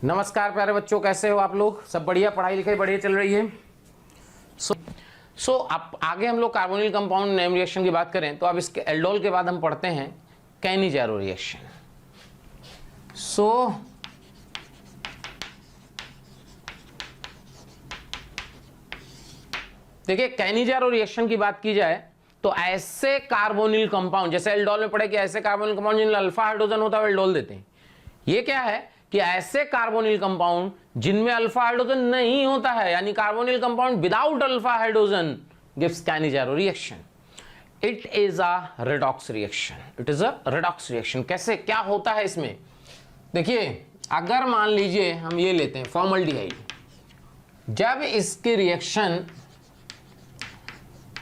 नमस्कार प्यारे बच्चों, कैसे हो आप लोग? सब बढ़िया? पढ़ाई लिखाई बढ़िया चल रही है? सो अब आगे हम लोग कार्बोनिल कंपाउंड नेम रिएक्शन की बात करें तो अब इसके एल्डोल के बाद हम पढ़ते हैं कैनिजारो रिएक्शन। देखिए, कैनिजारो रिएक्शन की बात की जाए तो ऐसे कार्बोनिल कंपाउंड, जैसे एल्डोल में पढ़े कि ऐसे कार्बोनिल कंपाउंड जिनमें अल्फा हाइड्रोजन होता है वो एल्डोल देते हैं। ये क्या है कि ऐसे कार्बोनिल कंपाउंड जिनमें अल्फा हाइड्रोजन नहीं होता है, यानी carbonyl compound without alpha hydrogen gives Cannizzaro reaction. It is a redox reaction. It is a redox reaction. कैसे, क्या होता है इसमें? देखिए, अगर मान लीजिए हम ये लेते हैं फॉर्मल्डिहाइड, जब इसकी रिएक्शन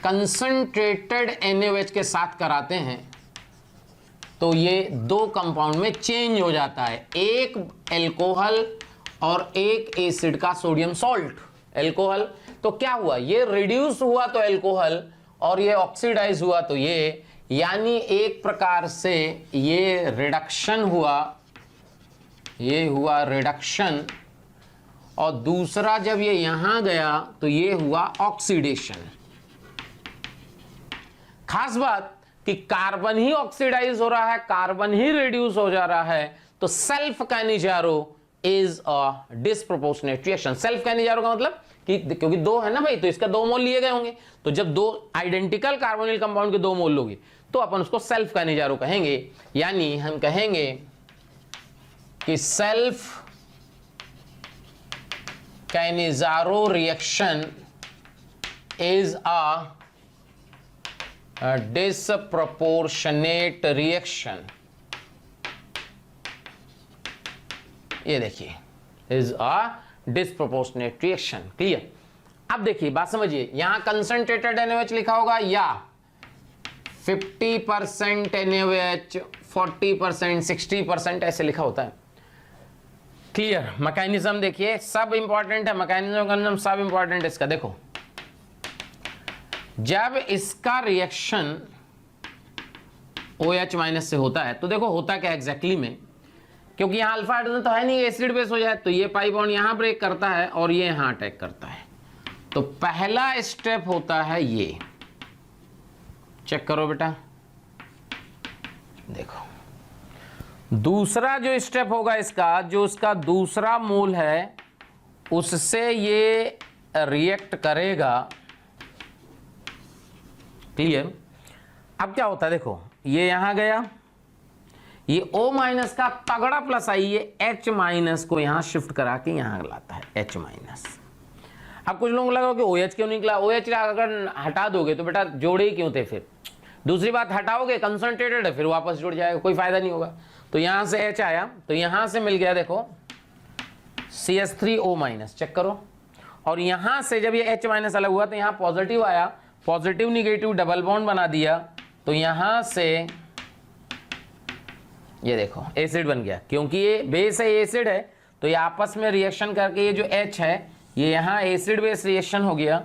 कंसंट्रेटेड NaOH के साथ कराते हैं तो ये दो कंपाउंड में चेंज हो जाता है, एक एल्कोहल और एक एसिड का सोडियम सॉल्ट। एल्कोहल तो क्या हुआ, ये रिड्यूस हुआ तो एल्कोहल, और ये ऑक्सीडाइज हुआ तो ये, यानी एक प्रकार से ये रिडक्शन हुआ, ये हुआ रिडक्शन, और दूसरा जब ये यहां गया तो ये हुआ ऑक्सीडेशन। खास बात कि कार्बन ही ऑक्सीडाइज हो रहा है, कार्बन ही रिड्यूस हो जा रहा है, तो self Cannizzaro is a disproportionate reaction. Self Cannizzaro का मतलब कि क्योंकि दो है ना भाई, तो इसका दो मोल लिए गए होंगे, तो जब दो आइडेंटिकल कार्बोनिल कंपाउंड के दो मोल लोगे तो अपन उसको सेल्फ कैनिजारो कहेंगे। यानी हम कहेंगे कि self Cannizzaro reaction is a disproportionate reaction. ये देखिए, is a disproportionate reaction. Clear? अब देखिए, बात समझिए, यहां कंसंट्रेटेड NaOH लिखा होगा या 50% NaOH, 40%, 60% ऐसे लिखा होता है। क्लियर? मैकेनिज्म देखिए, सब इंपॉर्टेंट है, मैकेनिज्म सब इंपॉर्टेंट है इसका। देखो, जब इसका रिएक्शन OH- से होता है तो देखो होता क्या एग्जैक्टली में, क्योंकि यहां अल्फा हाइड्रोजन तो है नहीं, एसिड बेस हो जाए तो ये पाई बॉन्ड यहां ब्रेक करता है और ये यहां अटैक करता है। तो पहला स्टेप होता है ये, चेक करो बेटा, देखो दूसरा जो स्टेप होगा इसका, जो उसका दूसरा मोल है उससे ये रिएक्ट करेगा। क्लियर? अब क्या होता है, देखो ये यहां गया, ये O- का तगड़ा प्लस आई, ये H- को यहां शिफ्ट करा के यहां लाता है H-। अब कुछ लोगों को लगा कि OH क्यों निकला, OH अगर हटा दोगे तो बेटा जोड़े ही क्यों थे फिर। दूसरी बात, हटाओगे कंसंट्रेटेड है फिर वापस जुड़ जाएगा, कोई फायदा नहीं होगा। तो यहां से H आया तो यहां से मिल गया, देखो CH3O-, चेक करो, और यहां से जब ये H- अलग हुआ तो यहां पॉजिटिव आया, पॉजिटिव निगेटिव डबल बॉन्ड बना दिया, तो यहां से ये देखो एसिड बन गया, क्योंकि ये बेस है, एसिड है, तो ये आपस में रिएक्शन करके ये जो H है ये यहां एसिड बेस रिएक्शन हो गया,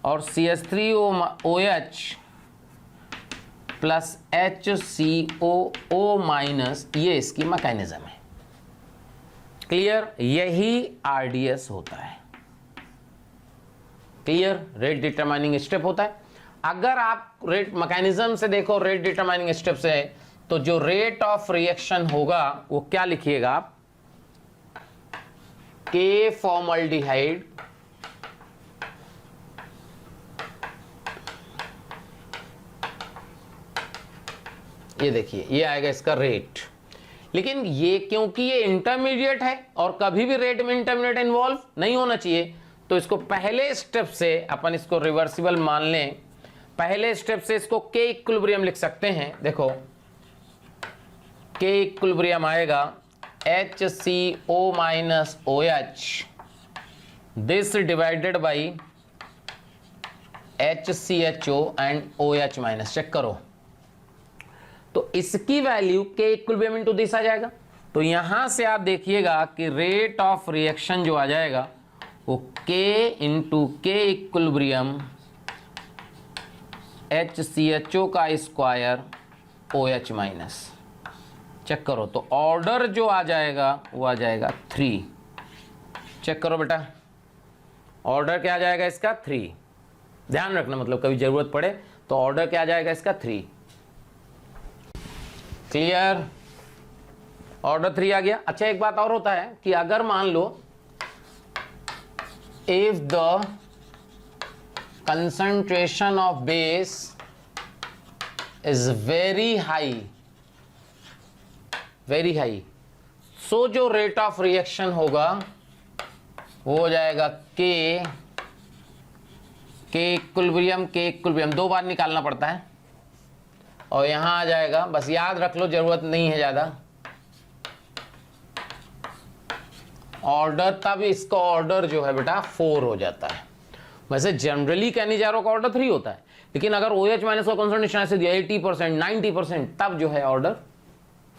और CH3OH प्लस HCOO- ये इसकी मैकेनिज्म है। क्लियर? यही RDS होता है। क्लियर? रेट डिटरमाइनिंग स्टेप होता है। अगर आप रेट मैकेनिज्म से देखो, रेट डिटरमाइनिंग स्टेप से, तो जो रेट ऑफ रिएक्शन होगा वो क्या लिखिएगा आप, K फॉर्मल्डिहाइड ये देखिए, ये आएगा इसका रेट। लेकिन ये क्योंकि ये इंटरमीडिएट है और कभी भी रेट में इंटरमीडिएट इन्वॉल्व नहीं होना चाहिए, तो इसको पहले स्टेप से अपन इसको रिवर्सिबल मान लें। पहले स्टेप से इसको K इक्विलिब्रियम लिख सकते हैं। देखो K इक्विलिब्रियम आएगा HCO-OH this divided by HCHO and OH-। Check करो, तो इसकी value K equilibrium into this आ जाएगा। तो यहां से आप देखिएगा कि रेट ऑफ रिएक्शन जो आ जाएगा वो K into K equilibrium HCHO का स्क्वायर OH-। चेक करो तो ऑर्डर जो आ जाएगा वो आ जाएगा 3। चेक करो बेटा, ऑर्डर क्या आ जाएगा इसका 3। ध्यान रखना, मतलब कभी जरूरत पड़े तो ऑर्डर क्या आ जाएगा इसका 3। क्लियर, ऑर्डर 3 आ गया। अच्छा एक बात और होता है कि अगर मान लो if the concentration of base is very high, so जो रेट ऑफ रिएक्शन होगा वो हो जाएगा के इक्विलिब्रियम 2 बार निकालना पड़ता है और यहां आ जाएगा, बस याद रख लो, जरूरत नहीं है ज्यादा। ऑर्डर तब इसका ऑर्डर जो है बेटा 4 हो जाता है। वैसे जनरली कैनिजारो का ऑर्डर 3 होता है, लेकिन अगर OH माइनस का कंसंट्रेशन ऐसे दिया 80% 90%, तब जो है ऑर्डर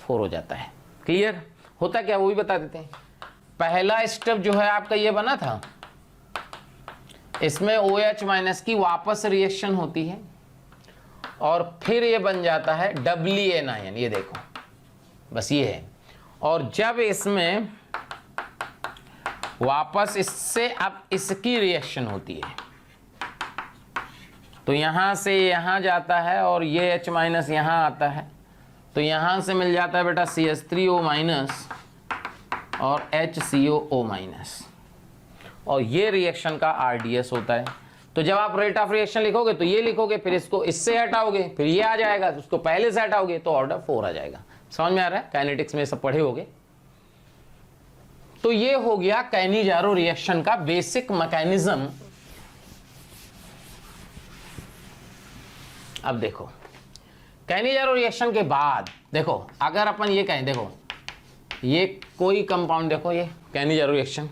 4 हो जाता है। क्लियर होता क्या वो भी बता देते हैं। पहला स्टेप जो है आपका ये बना था, इसमें OH माइनस की वापस रिएक्शन होती है और फिर ये बन जाता है WNion, ये देखो बस ये है। और जब इसमें वापस इससे अब इसकी रिएक्शन होती है तो यहां से यहां जाता है और ये H माइनस यहां आता है, तो यहां से मिल जाता है बेटा CH3O माइनस और HCOO माइनस, और ये रिएक्शन का RDS होता है। तो जब आप रेट ऑफ रिएक्शन लिखोगे तो ये लिखोगे, फिर इसको इससे हटाओगे, फिर ये आ जाएगा, उसको पहले से हटाओगे तो ऑर्डर 4 आ जाएगा। समझ में आ रहा है, काइनेटिक्स में सब पढ़े होगे। तो ये हो गया कैनिजारो रिएक्शन का बेसिक मैकेनिज्म। अब देखो कैनिजारो रिएक्शन के बाद देखो, अगर अपन ये कहें, देखो ये कोई कंपाउंड, देखो ये कैनिजारो रिएक्शन,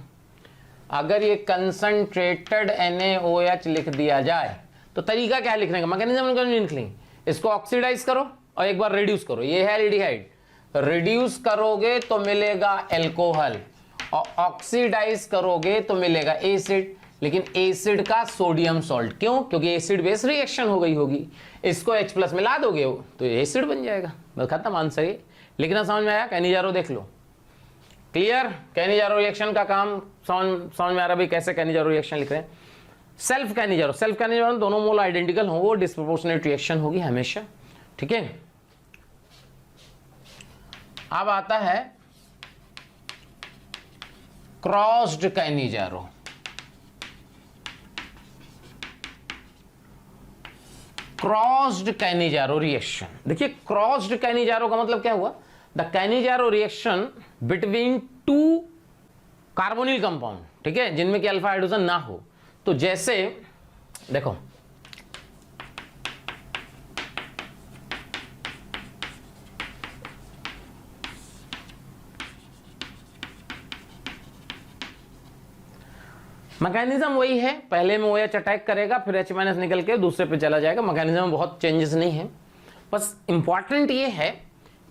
अगर ये कंसंट्रेटेड NaOH लिख दिया जाए तो तरीका क्या लिखने का, मैकेनिज्म लिख लेंगे। इसको ऑक्सीडाइज करो और एक बार रिड्यूस करो, ये है एल्डिहाइड, रिड्यूस करोगे तो मिलेगा एल्कोहल और ऑक्सीडाइज करोगे तो मिलेगा एसिड, लेकिन एसिड का सोडियम सॉल्ट। क्यों? क्योंकि एसिड बेस रिएक्शन हो गई होगी, इसको H+ मिला दोगे तो एसिड बन जाएगा, बस खत्म आंसर ये। लिखना समझ में आया? कैनिजारो देख लो। क्लियर? कैनिजारो रिएक्शन का काम समझ में आ रहा भाई, कैसे कैनिजारो रिएक्शन लिख रहे हैं। सेल्फ कैनिजारो दोनों मोल आइडेंटिकल हो, वो डिस्प्रोपोर्शनेट रिएक्शन होगी हमेशा, ठीक है। अब आता है crossed Cannizzaro. Crossed Cannizzaro reaction, देखिए क्रॉस्ड कैनिजारो का मतलब क्या हुआ, the Cannizzaro reaction between 2 carbonyl compound, ठीक है, जिनमें कि अल्फा हाइड्रोजन ना हो। तो जैसे देखो मैकेनिज्म वही है, पहले में OH अटैक करेगा, फिर H- निकल के दूसरे पे चला जाएगा। मैकेनिज्म में बहुत चेंजेस नहीं है, बस इंपॉर्टेंट ये है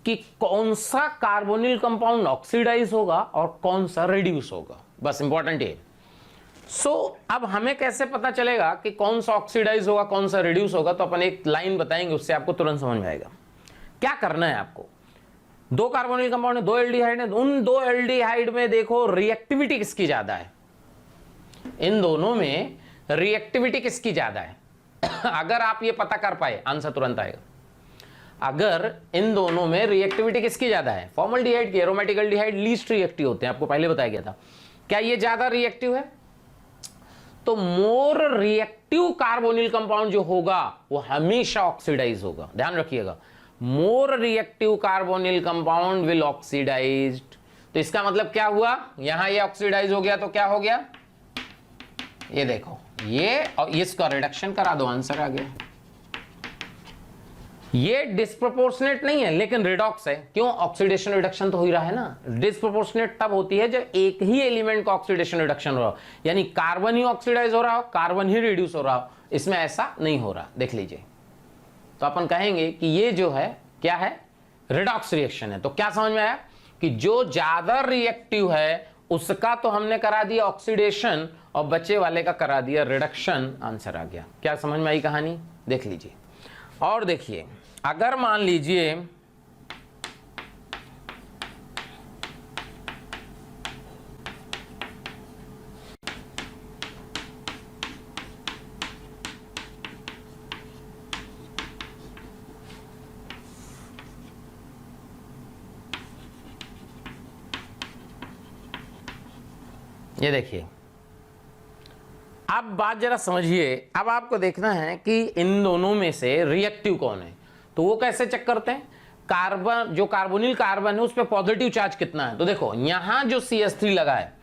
कि कौन सा कार्बोनिल कंपाउंड ऑक्सीडाइज होगा और कौन सा रिड्यूस होगा, बस इंपॉर्टेंट ये। सो अब हमें कैसे पता चलेगा कि कौन सा ऑक्सीडाइज होगा कौन सा रिड्यूस होगा, तो अपन एक लाइन बताएंगे, उससे आपको तुरंत समझ में आएगा। क्या करना है आपको, 2 कार्बोनिल कंपाउंड है, 2 एल्डिहाइड है, उन 2 एल्डिहाइड में देखो रिएक्टिविटी किसकी ज्यादा है, इन दोनों में रिएक्टिविटी किसकी ज्यादा है। अगर आप ये पता कर पाए आंसर तुरंत आएगा। अगर इन दोनों में रिएक्टिविटी किसकी ज्यादा है, फॉर्मल्डिहाइड की, एरोमेटिक एल्डिहाइड लीस्ट रिएक्टिव होते हैं, आपको पहले बताया गया था। क्या ये ज्यादा रिएक्टिव है, तो मोर रिएक्टिव कार्बोनिल कंपाउंड जो होगा वो हमेशा ऑक्सीडाइज होगा। ध्यान रखिएगा, more reactive carbonyl compound will oxidised. तो इसका मतलब क्या हुआ, यहां ये ऑक्सीडाइज हो गया तो क्या हो गया, ये देखो ये, और इसका रिडक्शन करा दो, आंसर आ गया। ये डिस्प्रोपोर्शनेट नहीं है लेकिन रिडॉक्स है। क्यों? ऑक्सीडेशन रिडक्शन तो हो ही रहा है ना। डिस्प्रोपोर्शनेट तब होती है जब एक ही एलिमेंट का ऑक्सीडेशन रिडक्शन हो रहा हो, यानी कार्बन ही ऑक्सीडाइज हो रहा हो, कार्बन ही रिड्यूस हो रहा हो। इसमें ऐसा नहीं हो रहा, देख लीजिए। तो अपन कहेंगे कि ये जो है क्या है, रिडॉक्स रिएक्शन है। तो क्या समझ में आया कि जो ज्यादा रिएक्टिव है उसका तो हमने करा दिया ऑक्सीडेशन और बच्चे वाले का करा दिया रिडक्शन, आंसर आ गया। क्या समझ में आई कहानी, देख लीजिए। और देखिए, अगर मान लीजिए ये देखिए, अब बात जरा समझिए। अब आपको देखना है कि इन दोनों में से रिएक्टिव कौन है। तो वो कैसे चेक करते हैं, कार्बन, जो कार्बोनिल कार्बन है उस पर पॉजिटिव चार्ज कितना है। तो देखो यहां जो CH3 लगा है,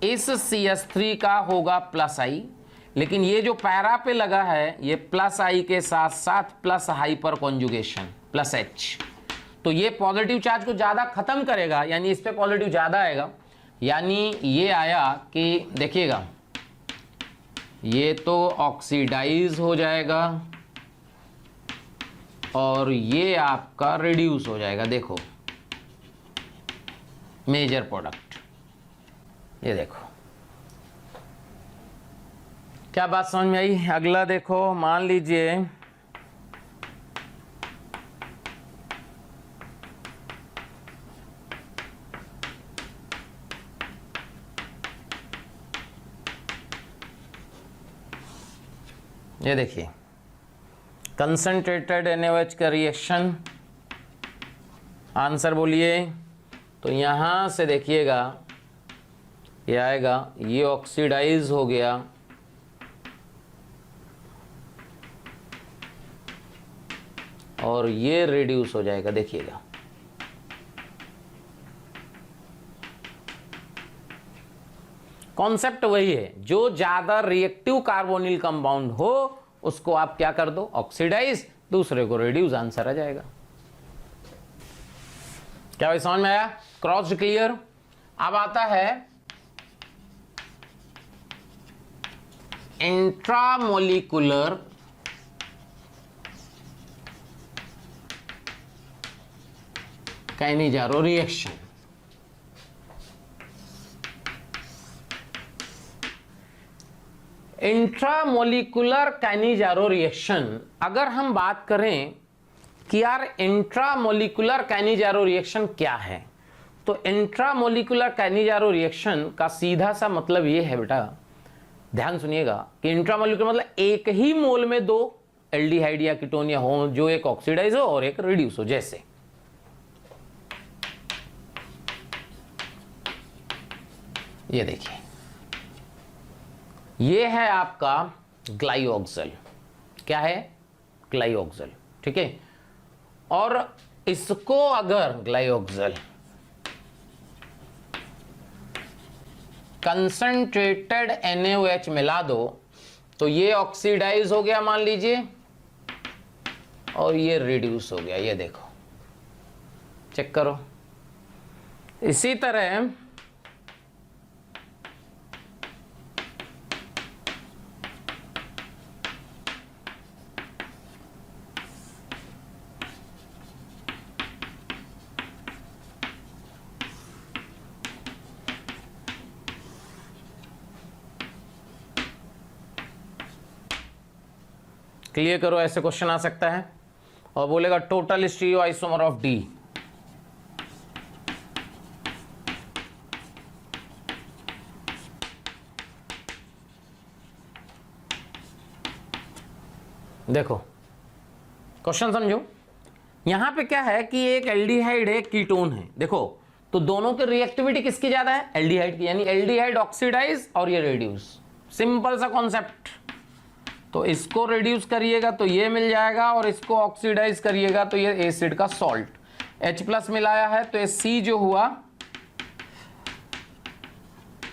इस CH3 का होगा +I, लेकिन ये जो पैरा पे लगा है ये +I के साथ साथ प्लस हाइपर कॉन्जुगेशन +H, तो ये पॉजिटिव चार्ज को ज्यादा खत्म करेगा, यानी इस पे पॉजिटिव ज्यादा आएगा। यानी ये आया कि देखिएगा, ये तो ऑक्सीडाइज हो जाएगा और ये आपका रिड्यूस हो जाएगा। देखो मेजर प्रोडक्ट, ये देखो, क्या बात समझ में आई। अगला देखो, मान लीजिए ये देखिए, कंसंट्रेटेड NaOH का रिएक्शन, आंसर बोलिए। तो यहां से देखिएगा ये आएगा, ये ऑक्सीडाइज हो गया और ये रिड्यूस हो जाएगा। देखिएगा कॉन्सेप्ट वही है, जो ज्यादा रिएक्टिव कार्बोनिल कंपाउंड हो उसको आप क्या कर दो, ऑक्सीडाइज, दूसरे को रिड्यूस, आंसर आ जाएगा। क्या भाई समझ में आया, क्रॉस क्लियर। अब आता है intramolecular Cannizzaro reaction. Intramolecular Cannizzaro reaction, अगर हम बात करें कि यार इंट्रामोलिकुलर कैनिजारो रिएक्शन क्या है, तो इंट्रामोलिकुलर कैनिजारो रिएक्शन का सीधा सा मतलब ये है बेटा, ध्यान सुनिएगा, कि इंट्रामोलिकुलर मतलब एक ही मोल में दो एल्डिहाइड या कीटोन या हो, जो एक ऑक्सीडाइज हो और एक रिड्यूस हो। जैसे ये देखिए, ये है आपका ग्लाइओक्सल, क्या है, ग्लाइओक्सल, ठीक है। और इसको अगर ग्लाइओक्सल कंसंट्रेटेड NaOH मिला दो तो ये ऑक्सीडाइज हो गया मान लीजिए, और ये रिड्यूस हो गया। ये देखो, चेक करो। इसी तरह क्लियर करो, ऐसे क्वेश्चन आ सकता है। और बोलेगा total stereo isomer of D, देखो क्वेश्चन समझो। यहां पे क्या है कि एक एल्डिहाइड है, कीटोन है, देखो तो दोनों की रिएक्टिविटी किसकी ज्यादा है, एल्डिहाइड की, यानी एल्डिहाइड ऑक्सीडाइज और ये रिड्यूस, सिंपल सा कॉन्सेप्ट। तो इसको रिड्यूस करिएगा तो ये मिल जाएगा, और इसको ऑक्सीडाइज करिएगा तो ये एसिड का सॉल्ट, H+ मिलाया है तो ये C जो हुआ,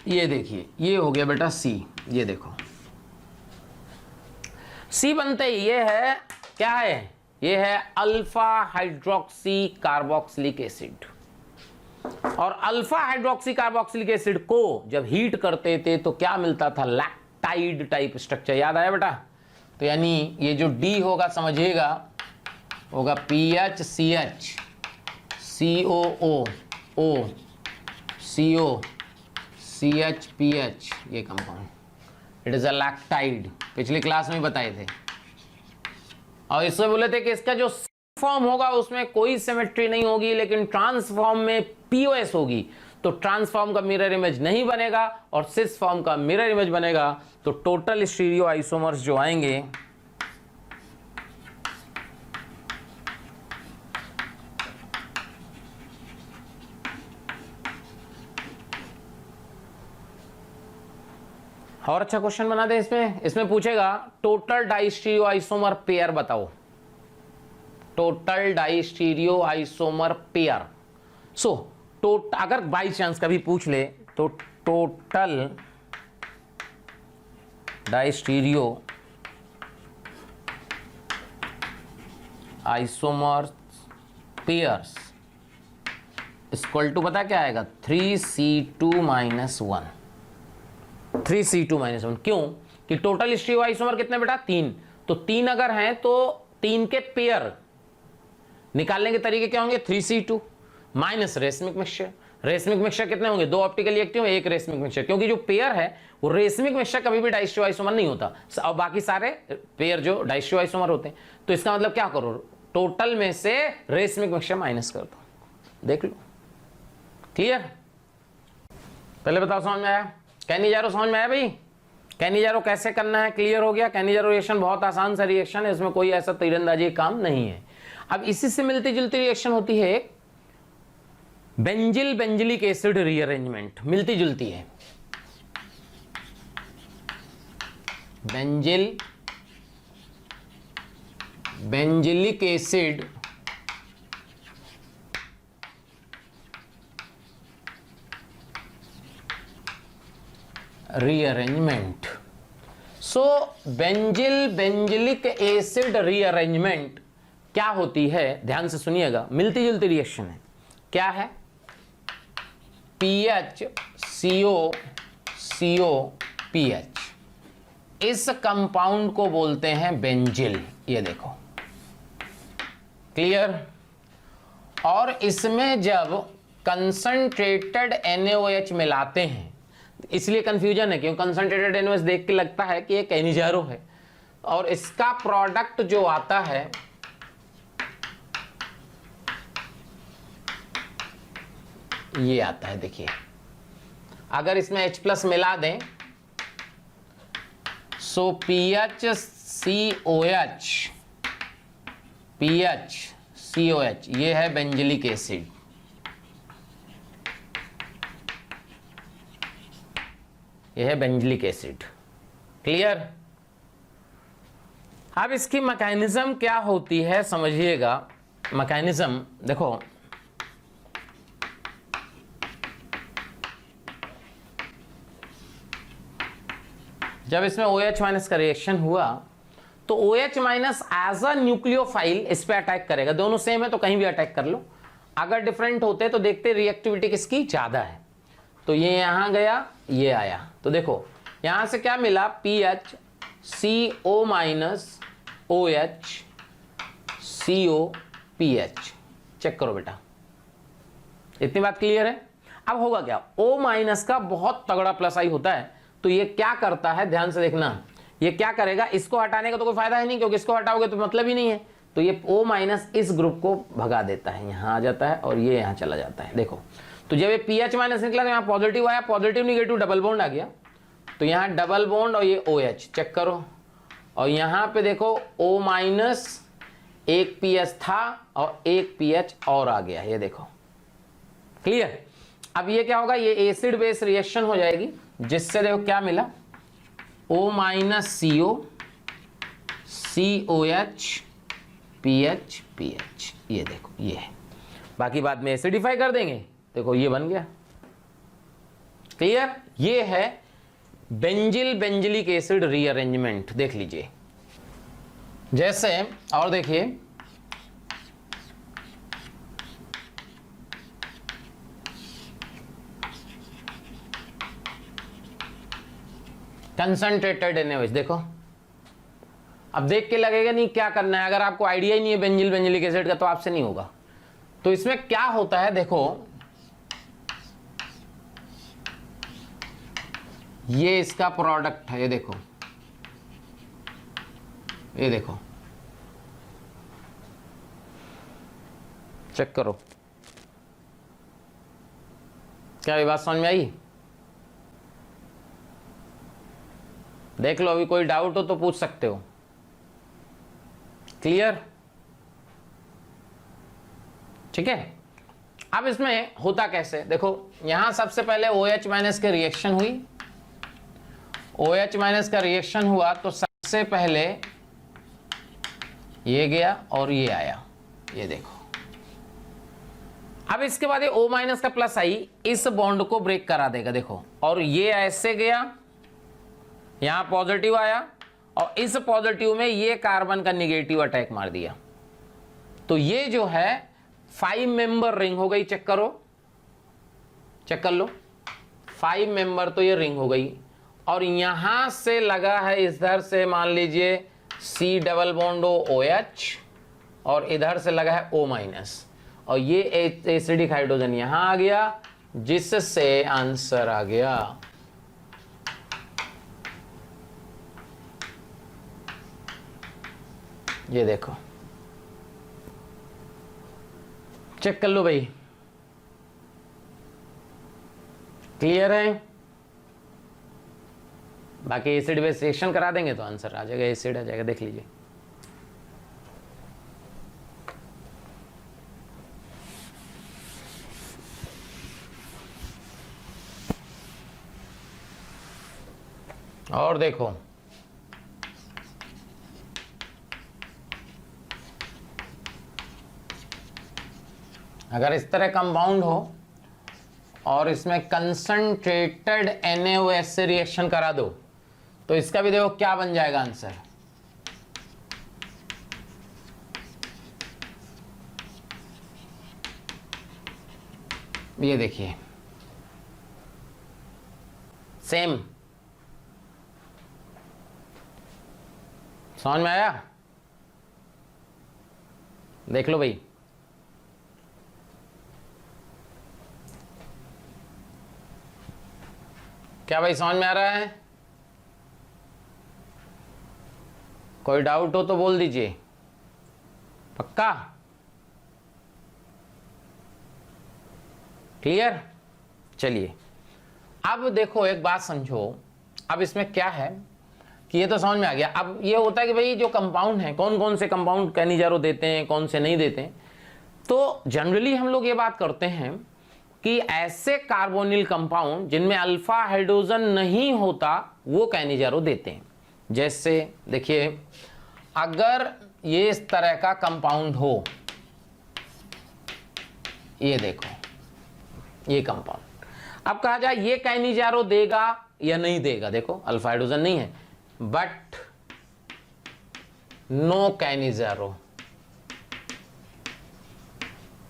ये देखिए ये हो गया बेटा C। ये देखो C बनते ही ये है, क्या है, ये है अल्फा हाइड्रोक्सी कार्बोक्सिलिक एसिड। और अल्फा हाइड्रोक्सी कार्बोक्सिलिक एसिड को जब हीट करते थे तो क्या मिलता था, लैक्टाइड टाइप स्ट्रक्चर, याद आया बेटा। तो यानी ये जो D होगा समझिएगा, होगा PHCH COO O CO CHPH, ये compound, it is a lactide, पिछली क्लास में बताए थे। और इसमें बोले थे कि इसका जो फॉर्म होगा उसमें कोई सिमेट्री नहीं होगी, लेकिन ट्रांसफॉर्म में POS होगी, तो ट्रांसफॉर्म का मिरर इमेज नहीं बनेगा और सिस फॉर्म का मिरर इमेज बनेगा। तो टोटल स्टीरियो आइसोमर्स जो आएंगे और अच्छा क्वेश्चन बना दे इसमें। इसमें पूछेगा टोटल डाइस्टीरियो आइसोमर पेयर बताओ, total diastereo isomer pair. So अगर बाई चांस कभी पूछ ले तो total diastereo isomer pairs equal to पता क्या आएगा 3C2 - 1, 3C2 - 1। क्यों कि टोटल स्टीरियो आइसोमर कितने बेटा 3, तो 3 अगर हैं तो 3 के पेयर निकालने के तरीके क्या होंगे 3C2 minus racemic mixture. Racemic mixture कितने होंगे 2 ऑप्टिकली एक्टिव, 1 रेसमिक मिक्सचर, क्योंकि जो पेयर है वो रेसमिक मिक्सचर कभी भी डाइस्टीरियो आइसोमर नहीं होता और बाकी सारे पेयर जो डाइस्टीरियो आइसोमर होते हैं। तो इसका मतलब क्या करो टोटल में से रेसमिक मिक्सचर माइनस कर दो, देख लो। क्लियर? पहले बताओ समझ में आया? कैनिजारो समझ में आया भाई? कैनिजारो कैसे करना है क्लियर हो गया? कैनिजारो रिएक्शन बहुत आसान सा रिएक्शन है, इसमें कोई ऐसा तीरंदाजी काम नहीं है। अब इसी से मिलती जुलती रिएक्शन होती है बेंजिल बेंजिलिक एसिड रीअरेंजमेंट, मिलती जुलती है। Benzil benzilic acid rearrangement. So benzil benzilic acid rearrangement क्या होती है, ध्यान से सुनिएगा, मिलती जुलती रिएक्शन है। क्या है? PH CO CO PH, इस कंपाउंड को बोलते हैं बेंजिल। ये देखो क्लियर? और इसमें जब कंसंट्रेटेड NaOH मिलाते हैं, इसलिए कंफ्यूजन है क्यों कंसंट्रेटेड NaOH देख के लगता है कि ये कैनिजारो है, और इसका प्रोडक्ट जो आता है ये आता है। देखिए अगर इसमें H+ मिला दें सो PHCOH ये है बेंजिलिक एसिड। ये है बेंजिलिक एसिड। क्लियर? अब इसकी मैकेनिज्म क्या होती है समझिएगा। मैकेनिज्म देखो, जब इसमें OH- का रिएक्शन हुआ तो OH- एज अ न्यूक्लियोफाइल इस पे अटैक करेगा। दोनों सेम है तो कहीं भी अटैक कर लो। अगर डिफरेंट होते तो देखते रिएक्टिविटी किसकी ज्यादा है। तो ये यहां गया, ये आया, तो देखो यहां से क्या मिला PHCO- OHCOPH। चेक करो बेटा, इतनी बात क्लियर है? अब होगा क्या, O- का बहुत तगड़ा प्लस आई होता है, तो ये क्या करता है ध्यान से देखना। ये क्या करेगा, इसको हटाने का तो कोई फायदा है नहीं क्योंकि इसको हटाओगे तो मतलब ही नहीं है। तो ये O- इस ग्रुप को भगा देता है, यहां आ जाता है और ये यहां चला जाता है। देखो तो जब ये PH- निकला तो यहां पॉजिटिव आया, पॉजिटिव निगेटिव डबल बॉन्ड आ गया, तो यहां डबल बॉन्ड और ये OH चेक करो, और यहां पे देखो O- एक PH था और एक PH और आ गया, ये देखो। क्लियर? अब ये क्या होगा, ये एसिड बेस रिएक्शन हो जाएगी, जिससे देखो क्या मिला O- COH PH PH। ये देखो ये है, बाकी बाद में एसिडिफाई कर देंगे, देखो ये बन गया। क्लियर? ये है बेंजिल बेंजिलिक एसिड रीअरेंजमेंट, देख लीजिए। जैसे और देखिए कंसंट्रेटेड NaOH, देखो अब देख के लगेगा नहीं क्या करना है, अगर आपको आइडिया ही नहीं है बेंजिल बेंजिलिक एसिड का तो आपसे नहीं होगा। तो इसमें क्या होता है देखो, ये इसका प्रोडक्ट है, ये देखो, ये देखो चेक करो, क्या ये बात समझ में आई? देख लो, अभी कोई डाउट हो तो पूछ सकते हो। क्लियर? ठीक है। अब इसमें होता कैसे देखो, यहां सबसे पहले OH- के रिएक्शन हुई, OH माइनस का रिएक्शन हुआ तो सबसे पहले ये गया और ये आया, ये देखो। अब इसके बाद ये O माइनस का प्लस आई इस बॉन्ड को ब्रेक करा देगा, देखो, और ये ऐसे गया, यहां पॉजिटिव आया और इस पॉजिटिव में ये कार्बन का निगेटिव अटैक मार दिया। तो ये जो है 5 मेंबर रिंग हो गई। चेक करो, चेक कर लो, 5 मेंबर तो ये रिंग हो गई। और यहां से लगा है इधर से मान लीजिए C डबल बॉन्ड OH और इधर से लगा है O माइनस और ये एसिडिक हाइड्रोजन यहां आ गया, जिससे आंसर आ गया। ये देखो, चेक कर लो भाई, क्लियर है। बाकी एसिड बेस रिएक्शन करा देंगे तो आंसर आ जाएगा, एसिड आ जाएगा, देख लीजिए। और देखो, अगर इस तरह कंपाउंड हो और इसमें कंसंट्रेटेड NaOH से रिएक्शन करा दो तो इसका भी देखो क्या बन जाएगा आंसर। ये देखिए, सेम, समझ में आया? देख लो भाई, क्या भाई समझ में आ रहा है? कोई डाउट हो तो बोल दीजिए, पक्का क्लियर? चलिए अब देखो, एक बात समझो, अब इसमें क्या है कि ये तो समझ में आ गया। अब ये होता है कि भाई जो कंपाउंड है, कौन कौन से कंपाउंड कैनिजारो देते हैं, कौन से नहीं देते हैं। तो जनरली हम लोग ये बात करते हैं कि ऐसे कार्बोनिल कंपाउंड जिनमें अल्फा हाइड्रोजन नहीं होता वो कैनिजारो देते हैं। जैसे देखिए, अगर ये इस तरह का कंपाउंड हो, ये देखो ये कंपाउंड, अब कहा जाए ये कैनिजारो देगा या नहीं देगा। देखो अल्फा हाइड्रोजन नहीं है, but no Cannizzaro,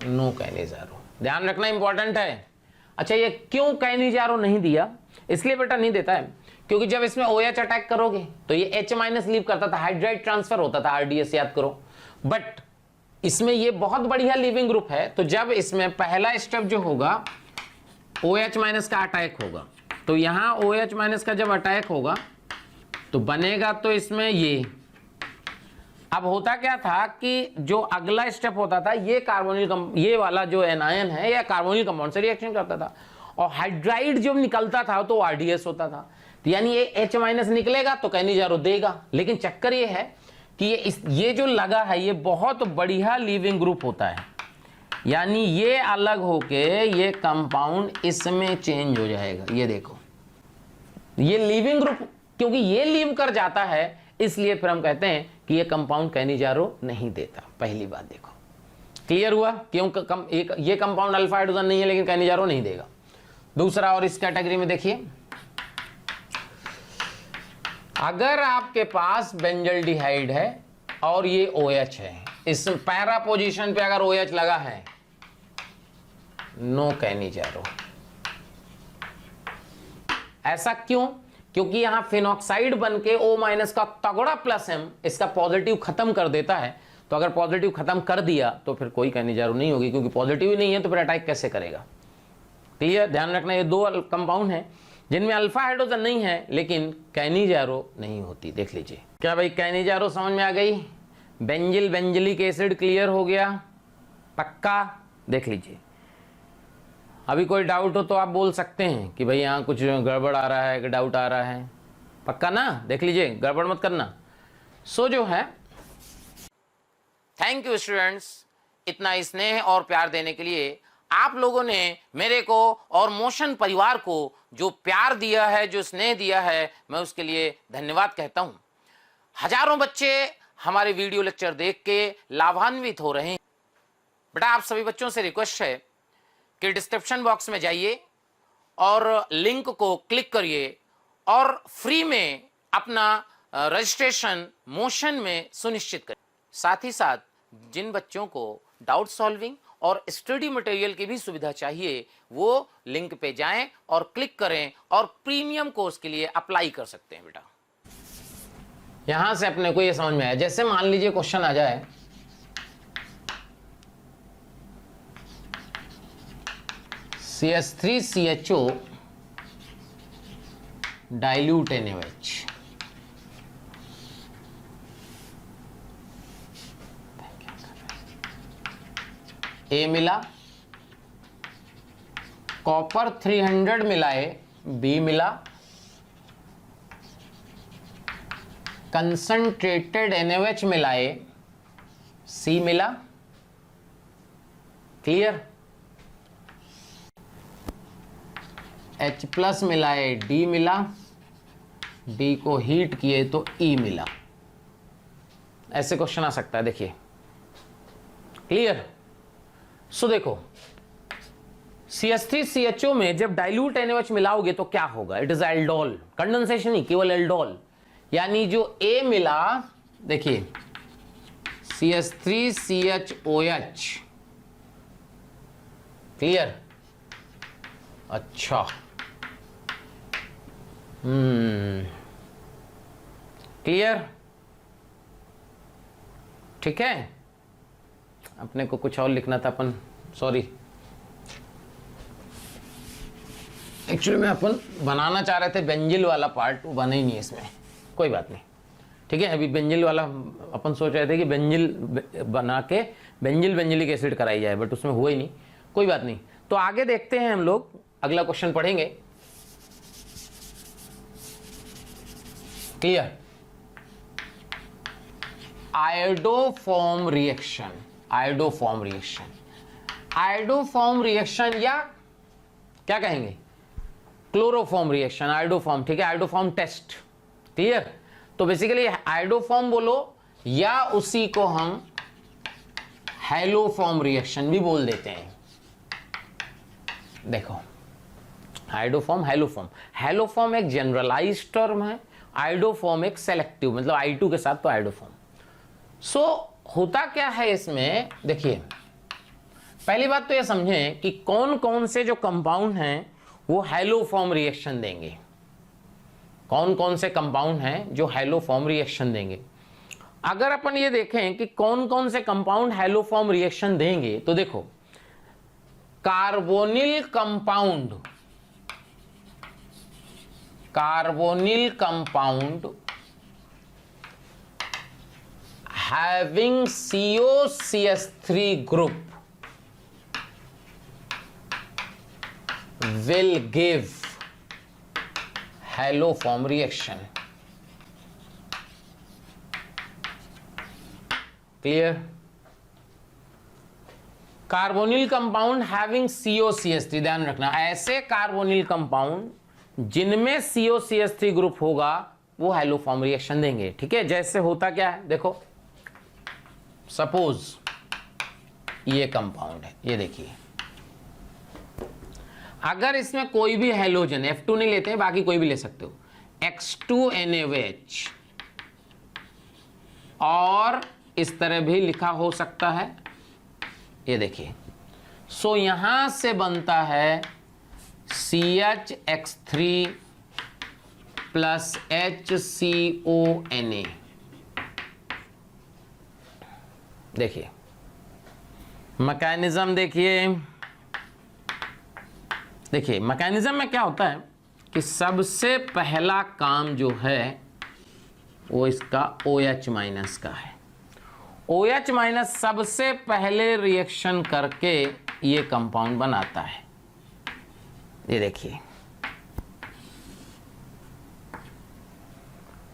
no Cannizzaro, ध्यान रखना इंपॉर्टेंट है। अच्छा, ये क्यों कैनिजारो नहीं दिया? इसलिए बेटा नहीं देता है क्योंकि जब इसमें OH अटैक करोगे तो ये H माइनस लीव करता था, हाइड्राइड ट्रांसफर होता था, RDS याद करो। बट इसमें ये बहुत बढ़िया लीविंग ग्रुप है, तो जब इसमें पहला स्टेप जो होगा OH माइनस का अटैक होगा, तो यहां OH माइनस का जब अटैक होगा तो बनेगा तो इसमें ये। अब होता क्या था कि जो अगला स्टेप होता था, ये कार्बोनिल ये वाला जो एनायन है या कार्बोनिल कंपाउंड से रिएक्शन करता था और हाइड्राइड जब निकलता था तो RDS होता था। तो यानी ये H माइनस निकलेगा तो कैनिजारो देगा। लेकिन चक्कर ये है कि ये जो लगा है ये बहुत बढ़िया लीविंग ग्रुप होता है, यानी ये अलग होके ये कंपाउंड इसमें चेंज हो जाएगा। ये देखो, ये लीविंग ग्रुप, क्योंकि ये लीव कर जाता है इसलिए फिर हम कहते हैं कि ये कंपाउंड कैनिजारो नहीं देता। पहली बात देखो, क्लियर हुआ? क्यों ये कंपाउंड अल्फा हाइड्रोजन नहीं है लेकिन कैनिजारो नहीं देगा। दूसरा, और इस कैटेगरी में देखिए, अगर आपके पास बेंजल्डिहाइड है और ये OH है, इस पैरा पोजीशन पे अगर OH लगा है, नो कैनिजारो। ऐसा क्यों? क्योंकि यहां फिनॉक्साइड बनके O माइनस का तगड़ा प्लस M इसका पॉजिटिव खत्म कर देता है। तो अगर पॉजिटिव खत्म कर दिया तो फिर कोई कैनिजारो नहीं होगी, क्योंकि पॉजिटिव ही नहीं है तो फिर अटैक कैसे करेगा। क्लियर? ध्यान रखना, ये दो कंपाउंड हैं जिनमें अल्फा हाइड्रोजन नहीं है लेकिन कैनिजारो नहीं होती। देख लीजिए, क्या भाई कैनिजारो समझ में आ गई? बेंजिलिक एसिड क्लियर हो गया, पक्का? देख लीजिए, अभी कोई डाउट हो तो आप बोल सकते हैं कि भाई यहाँ कुछ गड़बड़ आ रहा है, कि डाउट आ रहा है, पक्का ना? देख लीजिए, गड़बड़ मत करना। सो जो है, थैंक यू स्टूडेंट्स, इतना स्नेह और प्यार देने के लिए। आप लोगों ने मेरे को और मोशन परिवार को जो प्यार दिया है, जो स्नेह दिया है, मैं उसके लिए धन्यवाद कहता हूं। हजारों बच्चे हमारे वीडियो लेक्चर देख के लाभान्वित हो रहे हैं। बेटा, आप सभी बच्चों से रिक्वेस्ट है कि डिस्क्रिप्शन बॉक्स में जाइए और लिंक को क्लिक करिए और फ्री में अपना रजिस्ट्रेशन मोशन में सुनिश्चित करें। साथ ही साथ जिन बच्चों को डाउट सॉल्विंग और स्टडी मटेरियल की भी सुविधा चाहिए, वो लिंक पे जाएं और क्लिक करें और प्रीमियम कोर्स के लिए अप्लाई कर सकते हैं। बेटा, यहां से अपने को ये समझ में आया, जैसे मान लीजिए क्वेश्चन आ जाए CH3CHO डाइल्यूट NaOH, A मिला, कॉपर 300 मिलाए B मिला, कंसंट्रेटेड NaOH मिलाए C मिला। क्लियर? H+ मिलाए D मिला, D को हीट किए तो E मिला। ऐसे क्वेश्चन आ सकता है, देखिए। क्लियर? सो देखो, CH3CHO में जब डाइल्यूट NaOH मिलाओगे तो क्या होगा? इट इज एल्डोल, कंडेंसेशन नहीं, केवल एल्डोल। यानी जो A मिला, देखिए CH3CHOH। क्लियर? अच्छा, क्लियर? ठीक है, अपने को कुछ और लिखना था अपन, सॉरी। एक्चुअली में अपन बनाना चाह रहे थे बेंजिल वाला पार्ट, वो बना ही नहीं इसमें, कोई बात नहीं। ठीक है, अभी बेंजिल वाला अपन सोच रहे थे कि बेंजिल बना के बेंजिलिक एसिड कराई जाए, बट उसमें हुआ ही नहीं, कोई बात नहीं। तो आगे देखते हैं हम लोग, अगला क्वेश्चन पढ़ेंगे। Clear? Iodoform reaction, iodoform reaction, iodoform reaction या क्या कहेंगे, क्लोरोफॉर्म रिएक्शन, आयोडोफॉर्म। ठीक है, आयोडोफॉर्म टेस्ट। क्लियर? तो बेसिकली आयोडोफॉर्म बोलो या उसी को हम हैलोफॉर्म रिएक्शन भी बोल देते हैं। देखो, आयोडोफॉर्म, हैलोफॉर्म। हैलोफॉर्म एक जनरलाइज टर्म है, आयोडोफॉर्म एक सेलेक्टिव, मतलब I2 के साथ तो आयोडोफॉर्म। सो होता क्या है इसमें, देखिए पहली बात तो ये समझें कि कौन कौन से जो कंपाउंड हैं वो हैलोफॉर्म रिएक्शन देंगे। कौन कौन से कंपाउंड हैं जो हैलोफॉर्म रिएक्शन देंगे। अगर अपन ये देखें कि कौन कौन से कंपाउंड हैलोफॉर्म रिएक्शन देंगे, तो देखो carbonyl compound, carbonyl compound having COCH3 group will give haloform reaction. Clear? Carbonyl compound having COCH3, ध्यान रखना, ऐसे कार्बोनिल कंपाउंड जिनमें COCH3 ग्रुप होगा वो हैलोफॉर्म रिएक्शन देंगे। ठीक है, जैसे होता क्या है, देखो सपोज ये कंपाउंड है, ये देखिए, अगर इसमें कोई भी हैलोजन, F2 नहीं लेते हैं, बाकी कोई भी ले सकते हो, X2NaOH, और इस तरह भी लिखा हो सकता है, ये देखिए। सो यहां से बनता है CHX3 प्लस HCONA। देखिए मैकेनिज्म, देखिए मैकेनिज्म में क्या होता है कि सबसे पहला काम जो है वो इसका OH माइनस का है। OH माइनस सबसे पहले रिएक्शन करके ये कंपाउंड बनाता है। ये देखिए,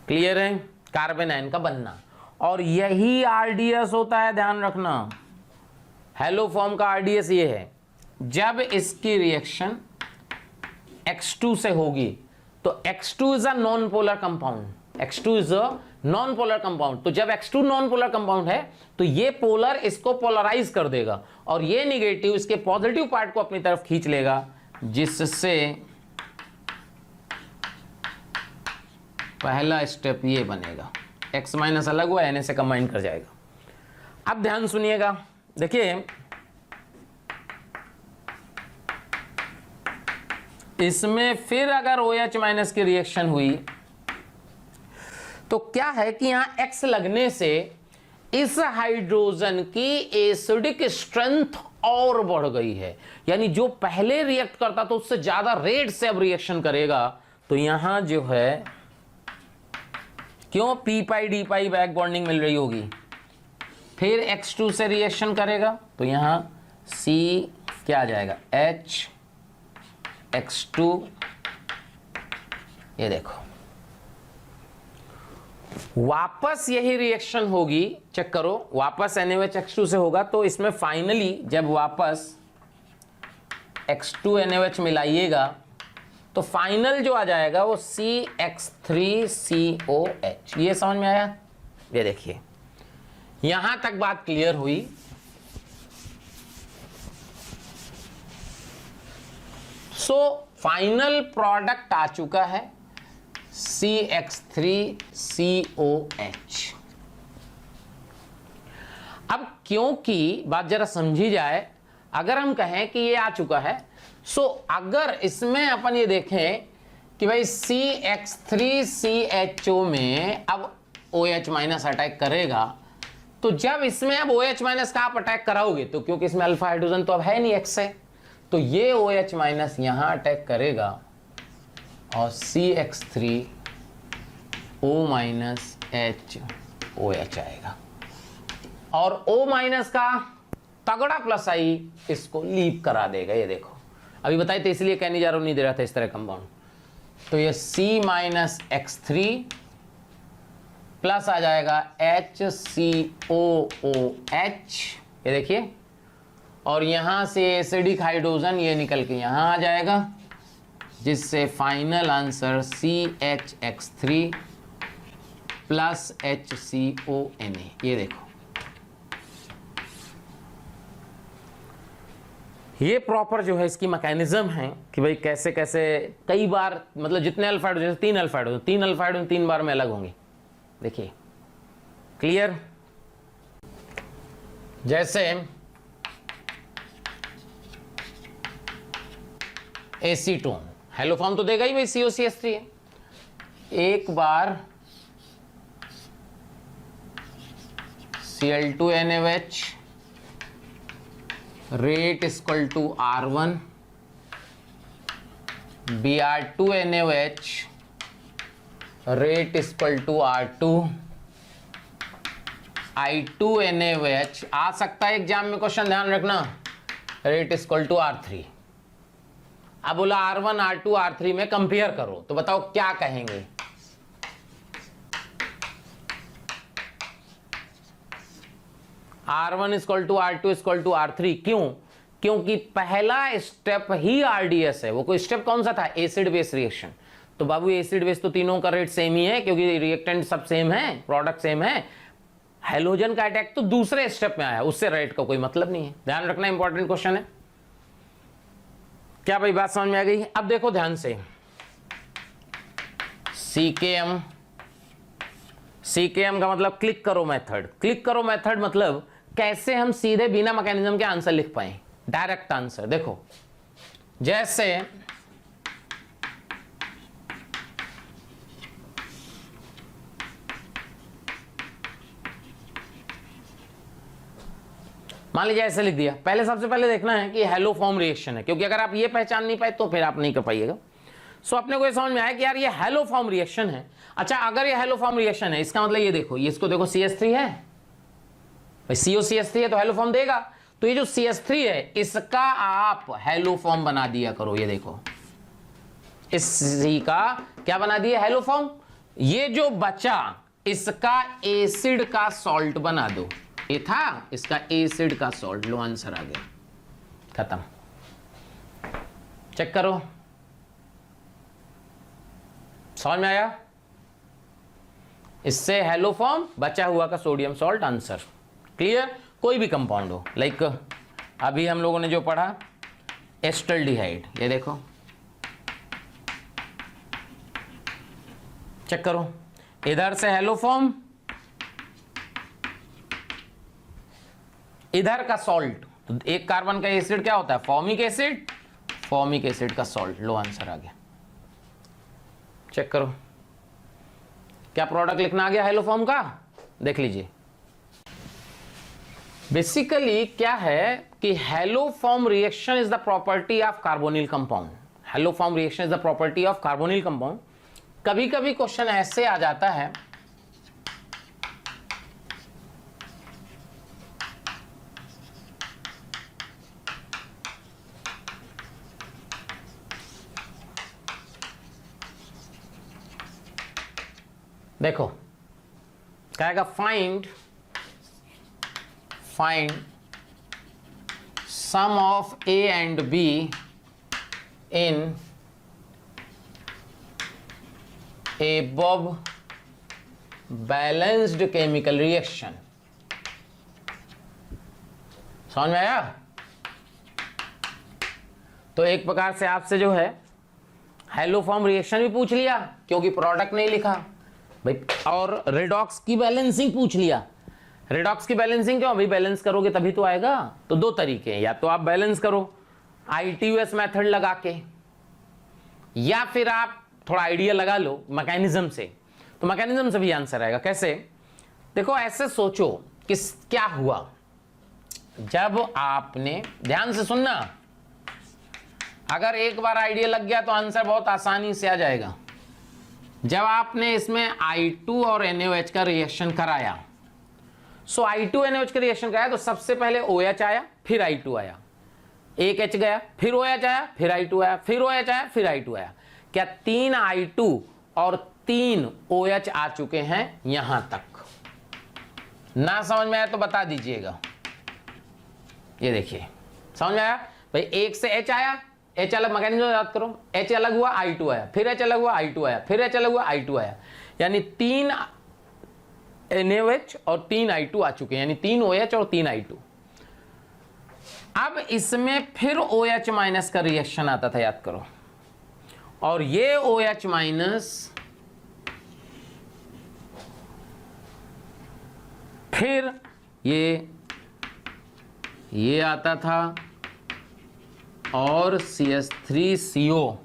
क्लियर है, कार्बन आयन का बनना, और यही RDS होता है, ध्यान रखना। हैलोफॉर्म का RDS ये है, जब इसकी रिएक्शन X2 से होगी तो X2 is a non polar compound, X2 is a non polar compound. तो जब X2 नॉन पोलर कंपाउंड है तो ये पोलर इसको पोलराइज कर देगा और ये निगेटिव इसके पॉजिटिव पार्ट को अपनी तरफ खींच लेगा, जिससे पहला स्टेप ये बनेगा, X माइनस अलग हुआ Na से कंबाइन कर जाएगा। अब ध्यान सुनिएगा, देखिए इसमें फिर अगर OH माइनस की रिएक्शन हुई तो क्या है कि यहां X लगने से इस हाइड्रोजन की एसिडिक स्ट्रेंथ और बढ़ गई है, यानी जो पहले रिएक्ट करता था उससे ज्यादा रेट से अब रिएक्शन करेगा। तो यहां जो है क्यों P पाई D पाई बैक बॉन्डिंग मिल रही होगी, फिर X2 से रिएक्शन करेगा तो यहां C क्या आ जाएगा H X2, ये देखो वापस यही रिएक्शन होगी, चेक करो वापस NaOH X2 से होगा तो इसमें फाइनली जब वापस X2 NaOH मिलाइएगा तो फाइनल जो आ जाएगा वो CX3COH। ये समझ में आया? ये देखिए यहां तक बात क्लियर हुई। सो फाइनल प्रोडक्ट आ चुका है CX3COH। अब क्योंकि बात जरा समझी जाए, अगर हम कहें कि ये आ चुका है, सो अगर इसमें अपन ये देखें कि भाई CX3CHO में अब OH माइनस अटैक करेगा, तो जब इसमें अब OH माइनस का आप अटैक कराओगे तो क्योंकि इसमें अल्फा हाइड्रोजन तो अब है नहीं X से, तो ये OH माइनस यहां अटैक करेगा और CX3O माइनस HOH आएगा और O माइनस का तगड़ा प्लस आई इसको लीव करा देगा। ये देखो अभी बताए तो इसलिए कहने जा रहा हूं, नहीं दे रहा था इस तरह कंपाउंड। तो ये C माइनस X3 प्लस आ जाएगा HCOOH, ये देखिए, और यहां से एसिडिक हाइड्रोजन ये निकल के यहां आ जाएगा, जिससे final answer CHX3 plus HCONA। ये देखो ये प्रॉपर जो है इसकी मैकेनिज्म है कि भाई कैसे कैसे कई बार, मतलब जितने alpha hydrogen, 3 alpha hydrogen, 3 alpha hydrogen 3 बार में अलग होंगे। देखिए क्लियर? जैसे एसीटोन हेलो फॉर्म तो देगा ही भाई, COCH3 है, एक बार Cl2NaOH rate equal to R1, Br2NaOH rate equal to R2, I2NaOH आ सकता है एग्जाम में क्वेश्चन, ध्यान रखना, रेट इक्वल टू R3। अब बोला R1 R2 R3 में कंपेयर करो, तो बताओ क्या कहेंगे? R1 equal to R2 equal to R3। क्यों? क्योंकि पहला स्टेप ही RDS है। वो कोई स्टेप कौन सा था? Acid base reaction. तो बाबू एसिड बेस तो तीनों का रेट सेम ही है, क्योंकि रिएक्टेंट सब सेम है, प्रोडक्ट सेम है। हेलोजन का अटैक तो दूसरे स्टेप में आया, उससे रेट का कोई मतलब नहीं है। ध्यान रखना, इंपॉर्टेंट क्वेश्चन है। क्या भाई बात समझ में आ गई? अब देखो ध्यान से, CKM का मतलब क्लिक करो मेथड। क्लिक करो मेथड मतलब कैसे हम सीधे बिना मैकेनिज्म के आंसर लिख पाए, डायरेक्ट आंसर। देखो जैसे मान लीजिए ऐसे लिख दिया, पहले सबसे पहले देखना है कि हेलो फॉर्म रिएक्शन है, क्योंकि अगर आप ये पहचान नहीं पाए तो फिर आप नहीं कर पाइएगा। सो अपने को ये समझ में आया कि यार ये हेलो फॉर्म रिएक्शन है। अच्छा अगर ये हेलो फॉर्म रिएक्शन है, इसका मतलब ये देखो, ये इसको देखो CH3 है भाई, COCH3 है तो हेलो फॉर्म देगा। तो ये जो CH3 है इसका आप हेलो फॉर्म बना दिया करो। ये देखो इस C का क्या बना दिया? Hello form. ये जो बचा इसका एसिड का सॉल्ट बना दो। ये था इसका एसिड का सॉल्ट, लो आंसर आ गया, खत्म। चेक करो, समझ में आया? इससे हेलो फॉर्म, बचा हुआ का सोडियम सॉल्ट, आंसर क्लियर। कोई भी कंपाउंड हो, लाइक अभी हम लोगों ने जो पढ़ा एस्टल्डिहाइड, ये देखो, चेक करो, इधर से हेलो फॉर्म, इधर का सॉल्ट, तो एक कार्बन का एसिड क्या होता है? फॉर्मिक एसिड, फॉर्मिक एसिड का सॉल्ट, लो आंसर आ गया। चेक करो, क्या प्रोडक्ट लिखना आ गया हेलो फॉर्म का? देख लीजिए, बेसिकली क्या है कि halo form reaction is the property of carbonyl compound. Halo form reaction is the property of carbonyl compound. कभी कभी क्वेश्चन ऐसे आ जाता है, देखो कहेगा find sum of A and B in above balanced chemical reaction. समझ में आया? तो एक प्रकार से आपसे जो है हेलो फॉर्म रिएक्शन भी पूछ लिया क्योंकि प्रोडक्ट नहीं लिखा भाई, और रेडॉक्स की बैलेंसिंग पूछ लिया। रेडॉक्स की बैलेंसिंग क्यों? भाई बैलेंस करोगे तभी तो आएगा। तो दो तरीके हैं, या तो आप बैलेंस करो ITUS मेथड लगा के, या फिर आप थोड़ा आइडिया लगा लो मैकेनिज्म से, तो मैकेनिज्म से भी आंसर आएगा। कैसे? देखो ऐसे सोचो कि क्या हुआ जब आपने, ध्यान से सुनना, अगर एक बार आइडिया लग गया तो आंसर बहुत आसानी से आ जाएगा। जब आपने इसमें I2 और NaOH का रिएक्शन कराया, सो I2 NaOH का रिएक्शन कराया तो सबसे पहले OH आया, फिर I2 आया, एक H गया, फिर OH आया, फिर I2 आया, फिर OH आया, फिर I2 आया। क्या 3 I2 और 3 OH आ चुके हैं यहां तक? ना समझ में आया तो बता दीजिएगा। ये देखिए, समझ में आया भाई? एक से H आया, H अलग, मैकेनिज्म याद करो, H अलग हुआ, I2 आया, फिर H अलग हुआ, I2 आया, फिर H अलग हुआ, I2 आया, यानी 3 NaOH और 3 I2 आ चुके हैं, यानी 3 OH और 3 I2। अब इसमें फिर OH माइनस का रिएक्शन आता था, याद करो, और ये OH माइनस फिर ये आता था और CH3CO,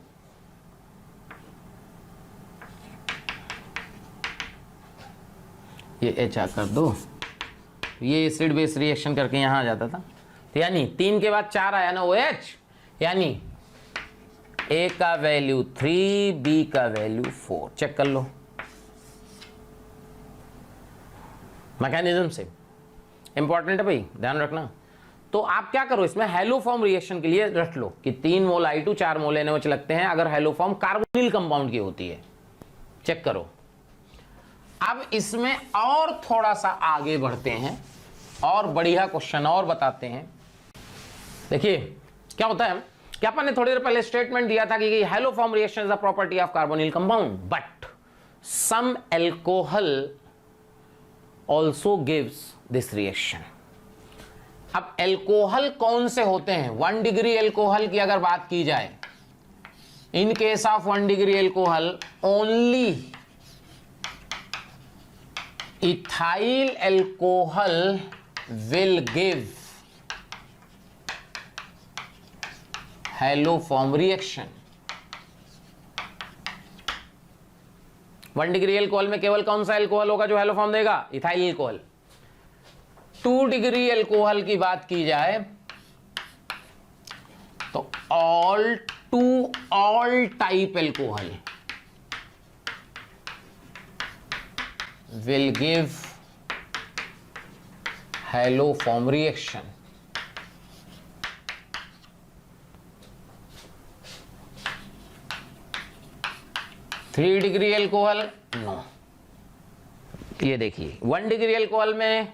ये H आकर दो, ये एसिड बेस रिएक्शन करके यहां आ जाता था। तो यानी 3 के बाद 4 आया ना OH, यानी A का वैल्यू 3, B का वैल्यू 4। चेक कर लो मैकेनिज्म से, इंपॉर्टेंट है भाई, ध्यान रखना। तो आप क्या करो, इसमें हेलो फॉर्म रिएक्शन के लिए रख लो कि 3 मोल I2 4 मोल NaOH लगते हैं अगर हेलो फॉर्म कार्बोनिल कंपाउंड की होती है। चेक करो, अब इसमें और थोड़ा सा आगे बढ़ते हैं और बढ़िया क्वेश्चन और बताते हैं। देखिए क्या होता है कि अपन ने थोड़ी देर पहले स्टेटमेंट दिया था कि halo form reaction is the property of carbonyl compound, but some alcohol also gives this reaction. अब एल्कोहल कौन से होते हैं? 1 डिग्री एल्कोहल की अगर बात की जाए, in case of 1 degree alcohol only ethyl alcohol will give halo form reaction. 1 degree alcohol में केवल कौन सा एल्कोहल होगा जो हेलो फॉर्म देगा? Ethyl alcohol. 2 डिग्री एल्कोहल की बात की जाए तो all type alcohol will give halo form reaction। Three degree alcohol no. ये देखिए 1 डिग्री एल्कोहल में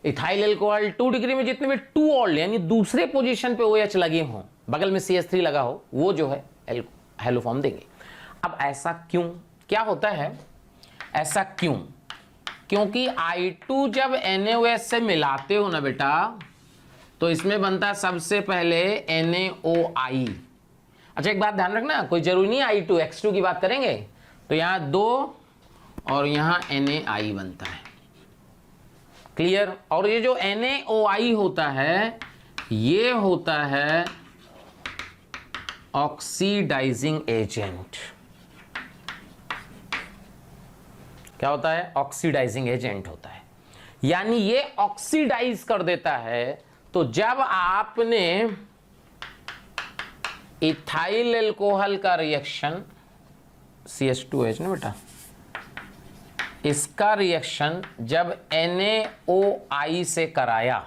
इथाइल एल्कोहल, 2 डिग्री में जितने भी 2 ऑल्ड यानी दूसरे पोजीशन पे OH लगे हों बगल में CH3 लगा हो, वो जो है हैलोफॉर्म देंगे। अब ऐसा क्यों, क्या होता है, ऐसा क्यों? क्योंकि I2 जब NaOH से मिलाते हो ना बेटा, तो इसमें बनता है सबसे पहले NaOI। अच्छा एक बात ध्यान रखना, कोई जरूरी नहीं I2, X2 की बात करेंगे तो यहां 2 और यहां NaI बनता है, क्लियर। और ये जो NaOI होता है, ये होता है ऑक्सीडाइजिंग एजेंट। क्या होता है? ऑक्सीडाइजिंग एजेंट होता है, यानी ये ऑक्सीडाइज कर देता है। तो जब आपने इथाइल एल्कोहल का रिएक्शन CH2H ना बेटा, इसका रिएक्शन जब NaOI से कराया,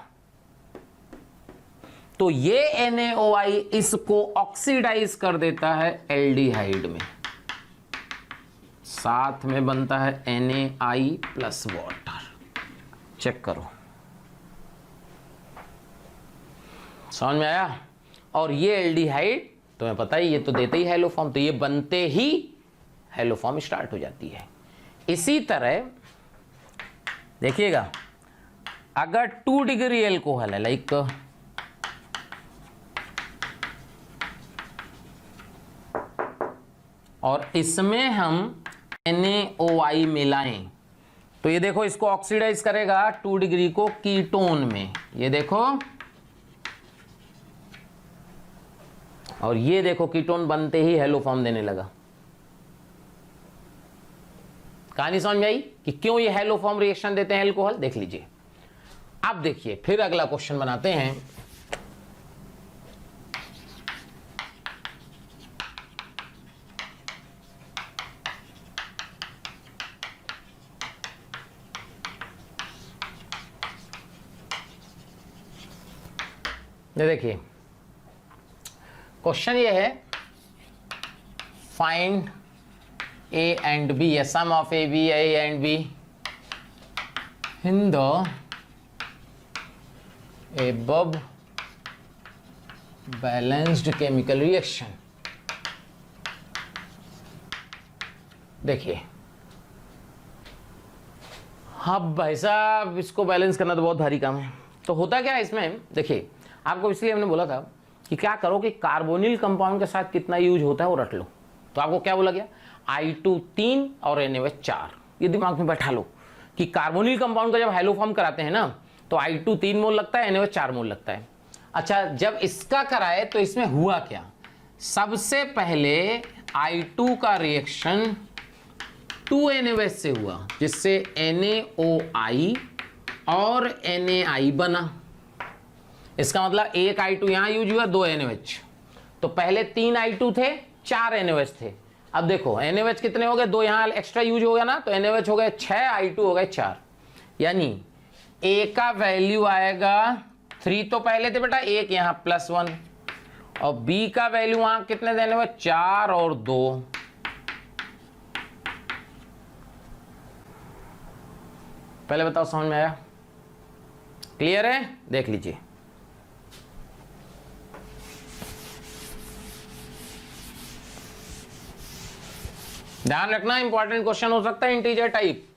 तो ये NaOI इसको ऑक्सीडाइज कर देता है एल्डिहाइड में, साथ में बनता है NaI प्लस वाटर। चेक करो, समझ में आया? और ये एल्डिहाइड तुम्हें पता ही, ये तो देते ही हैलोफॉर्म, तो ये बनते ही हैलोफॉर्म स्टार्ट हो जाती है। इसी तरह देखिएगा, अगर 2 डिग्री एल्कोहल है, लाइक और इसमें हम NaOI मिलाएं, तो ये देखो इसको ऑक्सीडाइज करेगा 2 डिग्री को कीटोन में, ये देखो, और ये देखो कीटोन बनते ही हैलोफॉर्म देने लगा। कहानी समझ में आई कि क्यों ये हैलोफॉर्म रिएक्शन देते हैं एल्कोहल? देख लीजिए। अब देखिए फिर अगला क्वेश्चन बनाते हैं। ये देखिए क्वेश्चन ये है, find A and B, a sum of A and B in the above balanced chemical reaction। देखिए, अब भाई साहब इसको बैलेंस करना तो बहुत भारी काम है। तो होता क्या है इसमें, देखिए आपको इसलिए हमने बोला था कि क्या करो कि कार्बोनिल कंपाउंड के साथ कितना यूज होता है वो रट लो। तो आपको क्या बोला गया, I2 3 और NaOH 4। ये दिमाग में बैठा लो कि कार्बोनिल कंपाउंड का जब हैलोफॉर्म कराते हैं ना, तो I2 3 मोल लगता है, NaOH 4 मोल लगता है। अच्छा जब इसका कराए तो इसमें हुआ क्या, सबसे पहले I2 का रिएक्शन 2NaOH से हुआ, जिससे NaOI और NaI बना। इसका मतलब एक I2 यहां यूज हुआ, 2 NaOH। तो पहले 3 I2 थे, 4 NaOH थे। अब देखो NaOH कितने हो गए, 2 यहां एक्स्ट्रा यूज हो गया ना, तो NaOH हो गए 6, I2 हो गए 4। यानी A का वैल्यू आएगा 3, तो पहले थे बेटा 1 यहां +1, और B का वैल्यू वहां कितने देने हुए, 4 और 2। पहले बताओ समझ में आया? क्लियर है? देख लीजिए। ध्यान रखना, इंपॉर्टेंट क्वेश्चन हो सकता है इंटीजर टाइप।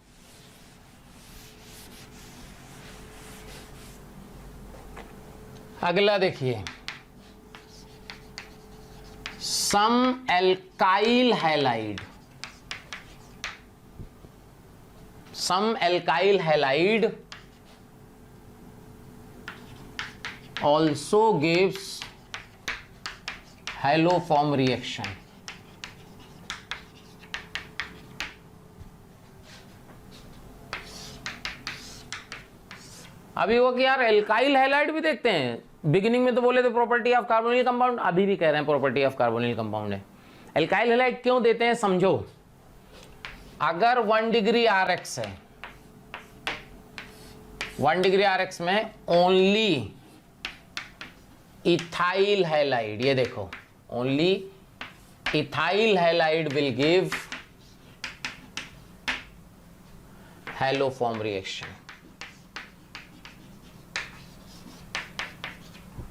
अगला देखिए, some alkyl halide. Some alkyl halide also gives haloform reaction। अभी वो कि यार एल्काइल हैलाइड भी देखते हैं, बिगिनिंग में तो बोले थे प्रॉपर्टी ऑफ कार्बोनिल कंपाउंड, अभी भी कह रहे हैं प्रॉपर्टी ऑफ कार्बोनिल कंपाउंड है। एल्काइल हैलाइड क्यों देते हैं समझो। अगर 1 डिग्री RX है, 1 डिग्री RX में ओनली इथाइल हैलाइड, ये देखो only ethyl halide will give haloform reaction.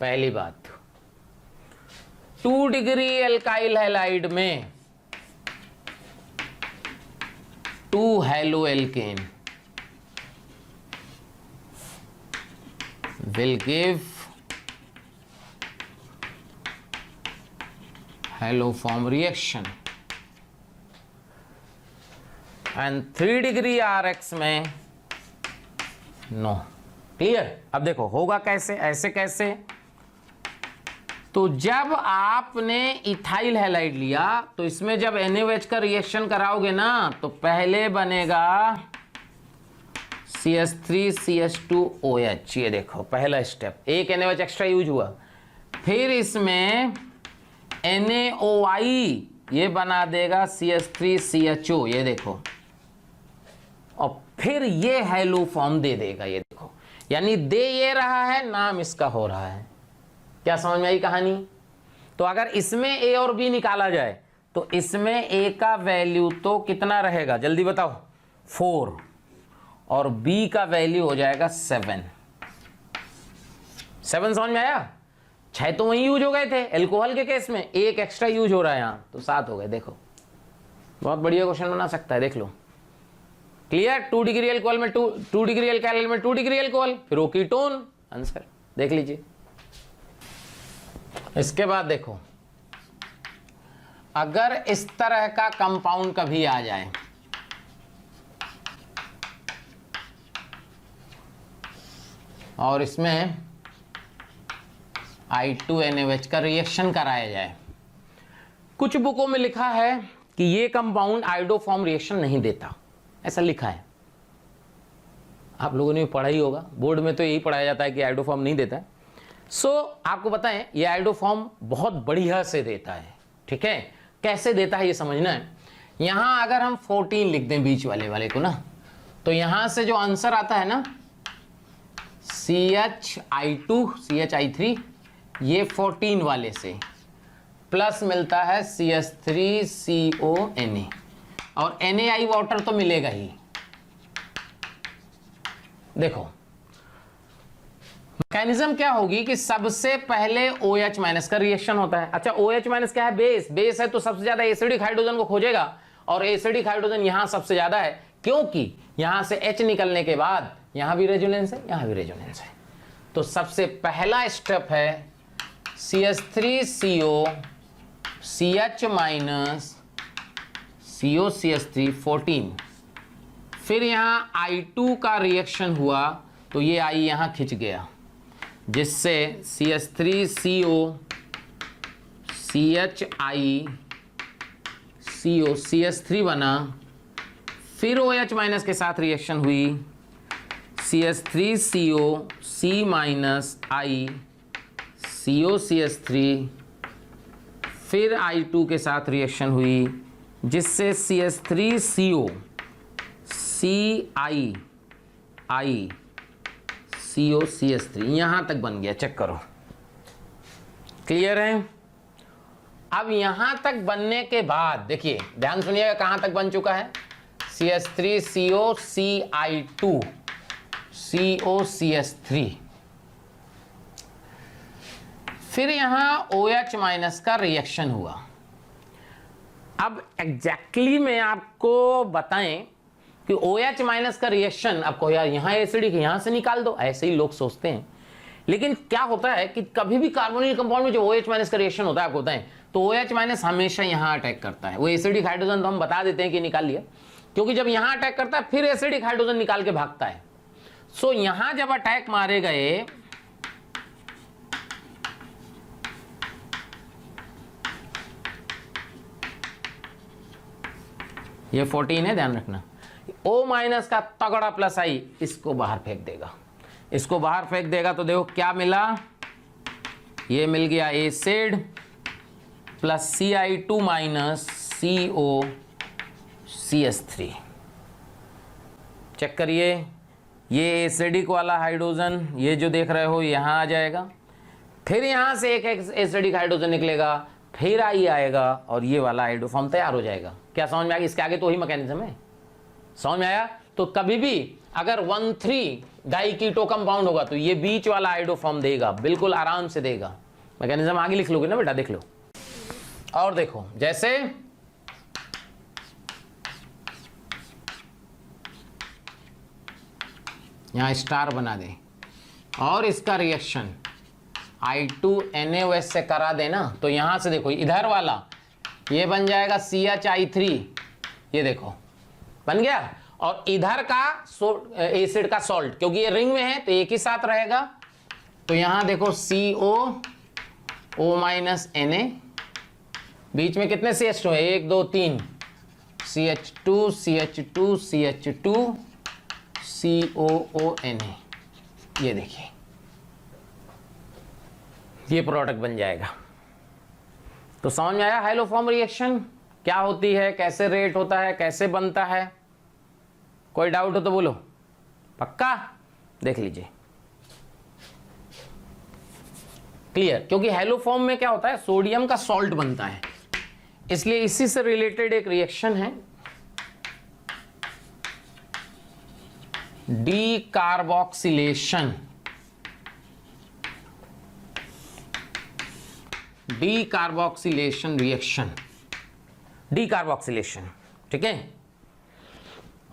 पहली बात। 2 डिग्री एल्काइल हैलाइड में 2 halo alkane will give haloform reaction and 3 degree RX में नो। क्लियर? अब देखो होगा कैसे, ऐसे कैसे, तो जब आपने इथाइल हैलाइड लिया तो इसमें जब NaOH का रिएक्शन कराओगे ना तो पहले बनेगा CH3CH2OH। ये देखो पहला स्टेप, एक NaOH एक्स्ट्रा यूज हुआ। फिर इसमें NaOI ये बना देगा CH3CHO, ये देखो, और फिर ये हेलो फॉर्म दे देगा। ये देखो, यानी दे ये रहा है, नाम इसका हो रहा है। क्या समझ में आई कहानी? तो अगर इसमें A और B निकाला जाए तो इसमें A का वैल्यू तो कितना रहेगा जल्दी बताओ, 4, और B का वैल्यू हो जाएगा 7। 7 समझ में आया? 6 तो वहीं यूज हो गए थे एल्कोहल के केस में, एक एक्स्ट्रा यूज हो रहा है यहाँ, तो 7 हो गए। देखो बहुत बढ़िया क्वेश्चन बना सकता है, देख लो। क्लियर? 2 डिग्री एल्कोहल में 2 डिग्री एल्काइल में 2 डिग्री एल्कोहल, फिर वो कीटोन, आंसर देख लीजिए। इसके बाद देखो, अगर इस तरह का कंपाउंड कभी आ जाए, और इसमें I2NaOH का रिएक्शन कराया जाए, कुछ बुकों में लिखा है कि ये कंपाउंड आयोडोफॉर्म रिएक्शन नहीं देता, ऐसा लिखा है। आप लोगों ने पढ़ा ही होगा, बोर्ड में तो यही पढ़ाया जाता है कि आयोडोफॉर्म नहीं देता है। आपको बताएं, ये आयोडोफॉर्म बहुत बढ़िया से देता है। ठीक है, कैसे देता है ये समझना है। यहां अगर हम 14 लिख दें बीच वाले को ना, तो यहां से जो आंसर आता है ना CHI2 CHI3, ये 14 वाले से प्लस मिलता है CH3CONA, और NaI वाटर तो मिलेगा ही। देखो मैकेनिज्म क्या होगी कि सबसे पहले OH माइनस का रिएक्शन होता है। अच्छा, OH माइनस क्या है? बेस। बेस है तो सबसे ज्यादा एसिडिक हाइड्रोजन को खोजेगा, और एसिडिक हाइड्रोजन यहां सबसे ज्यादा है, क्योंकि यहां से H निकलने के बाद यहां भी रेजोनेंस है, यहां भी रेजोनेंस है। तो सबसे पहला स्टेप है CH3CO CH minus CO CH3 14। फिर यहां I2 का रिएक्शन हुआ तो ये I यहां खिंच गया, जिससे CH3CO CHI CO CH3 बना। फिर OH माइनस के साथ रिएक्शन हुई, CH3CO C minus I CO CH3, फिर I2 के साथ रिएक्शन हुई, जिससे CH3CO CI CO CH3 यहां तक बन गया। चेक करो, क्लियर है? अब यहां तक बनने के बाद देखिए, ध्यान सुनिएगा कहां तक बन चुका है। CH3CO CI2 CO CH3, फिर यहां OH माइनस का रिएक्शन हुआ। अब एग्जैक्टली मैं आपको बताएं कि OH माइनस का रिएक्शन, आपको यार यहां एसिडिक यहां से निकाल दो, ऐसे ही लोग सोचते हैं। लेकिन क्या होता है कि कभी भी कार्बोनिल कंपाउंड में जो OH माइनस का रिएक्शन होता है, आपको बताएं, तो OH माइनस हमेशा यहां अटैक करता है। वो एसिडिक हाइड्रोजन तो हम बता देते हैं कि निकाल लिया, क्योंकि जब यहां अटैक करता है फिर एसिडिक हाइड्रोजन निकाल के भागता है। सो यहां जब अटैक मारे गए, ये 14 है, ध्यान रखना, O माइनस का तगड़ा प्लस I इसको बाहर फेंक देगा। इसको बाहर फेंक देगा तो देखो क्या मिला, ये मिल गया acid plus Ci2 minus CO CH3। Check करिए, ये एसिडिक वाला हाइड्रोजन ये जो देख रहे हो यहां आ जाएगा, फिर यहां से एक एसिडिक हाइड्रोजन निकलेगा, फिर I आएगा, और ये वाला आयोडोफॉर्म तैयार हो जाएगा। क्या समझ में आ गया? इसके आगे तो वही मैकेनिज्म है। समझ में आया? तो कभी भी अगर 1,3 डाइकीटो कंपाउंड होगा तो ये बीच वाला आयोडोफॉर्म देगा, बिल्कुल आराम से देगा। मैकेनिज्म आगे लिख लोगे ना बेटा, देख लो। और देखो जैसे यहां स्टार बना दे और इसका रिएक्शन I2NaOH से करा देना, तो यहां से देखो इधर वाला ये बन जाएगा CHI3, ये देखो बन गया, और इधर का एसिड का सॉल्ट, क्योंकि ये रिंग में है तो एक ही साथ रहेगा, तो यहां देखो COO-Na, बीच में कितने CH2 है, 1 2 3, CH2 CH2 CH2 COONA, ये देखिए ये प्रोडक्ट बन जाएगा। तो समझ में आया हाइलोफॉर्म रिएक्शन क्या होती है, कैसे रेट होता है, कैसे बनता है? कोई डाउट हो तो बोलो, पक्का देख लीजिए, क्लियर। क्योंकि हाइलोफॉर्म में क्या होता है, सोडियम का सॉल्ट बनता है, इसलिए इसी से रिलेटेड एक रिएक्शन है डीकार्बोक्सिलेशन, डीकार्बोक्सिलेशन रिएक्शन, डीकार्बोक्सिलेशन, ठीक है।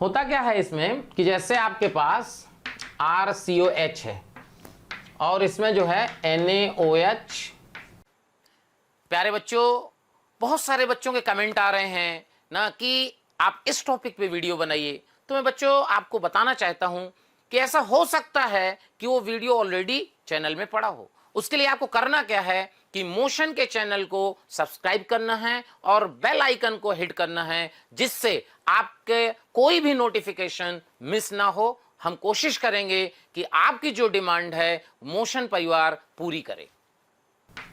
होता क्या है इसमें कि जैसे आपके पास RCOH है और इसमें जो है NaOH। प्यारे बच्चों, बहुत सारे बच्चों के कमेंट आ रहे हैं ना कि आप इस टॉपिक पे वीडियो बनाइए, तो मैं बच्चों आपको बताना चाहता हूं कि ऐसा हो सकता है कि वो वीडियो ऑलरेडी चैनल में पड़ा हो। उसके लिए आपको करना क्या है कि मोशन के चैनल को सब्सक्राइब करना है और बेल आइकन को हिट करना है, जिससे आपके कोई भी नोटिफिकेशन मिस ना हो। हम कोशिश करेंगे कि आपकी जो डिमांड है मोशन परिवार पूरी करे।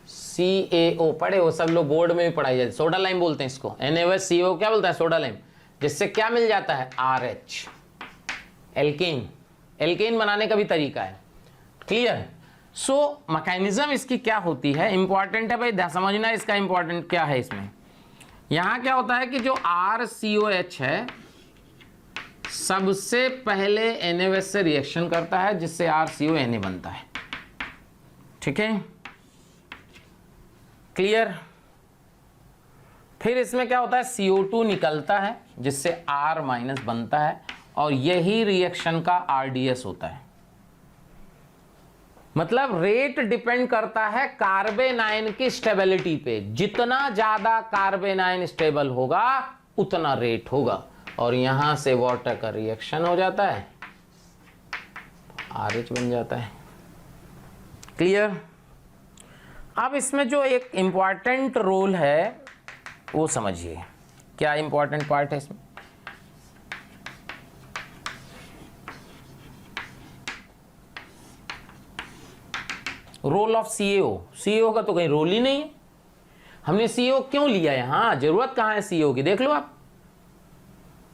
CaO पढ़े हो सब लोग, बोर्ड में भी पढ़ाई जाती है, सोडा लाइम बोलते हैं इसको। NaOH CO क्या बोलता है, सोडा लाइम, जिससे क्या मिल जाता है, RH, एल्केन। एल्केन बनाने का भी तरीका है, क्लियर। सो मैकेनिज्म इसकी क्या होती है, इंपॉर्टेंट है भाई, समझना इसका इंपॉर्टेंट क्या है। इसमें यहां क्या होता है कि जो RCOH है सबसे पहले NaOH से रिएक्शन करता है, जिससे RCONa बनता है, ठीक है, क्लियर। फिर इसमें क्या होता है, CO2 निकलता है जिससे R- बनता है, और यही रिएक्शन का RDS होता है। मतलब रेट डिपेंड करता है कार्बेनाइन की स्टेबिलिटी पे, जितना ज्यादा कार्बेनाइन स्टेबल होगा उतना रेट होगा, और यहां से वाटर का रिएक्शन हो जाता है, RH बन जाता है, क्लियर। अब इसमें जो एक इंपॉर्टेंट रोल है वो समझिए, क्या इंपॉर्टेंट पार्ट है इसमें। रोल ऑफ CaO का तो कहीं रोल ही नहीं है। हमने CO क्यों लिया यहां, जरूरत कहां है CO की, देख लो आप,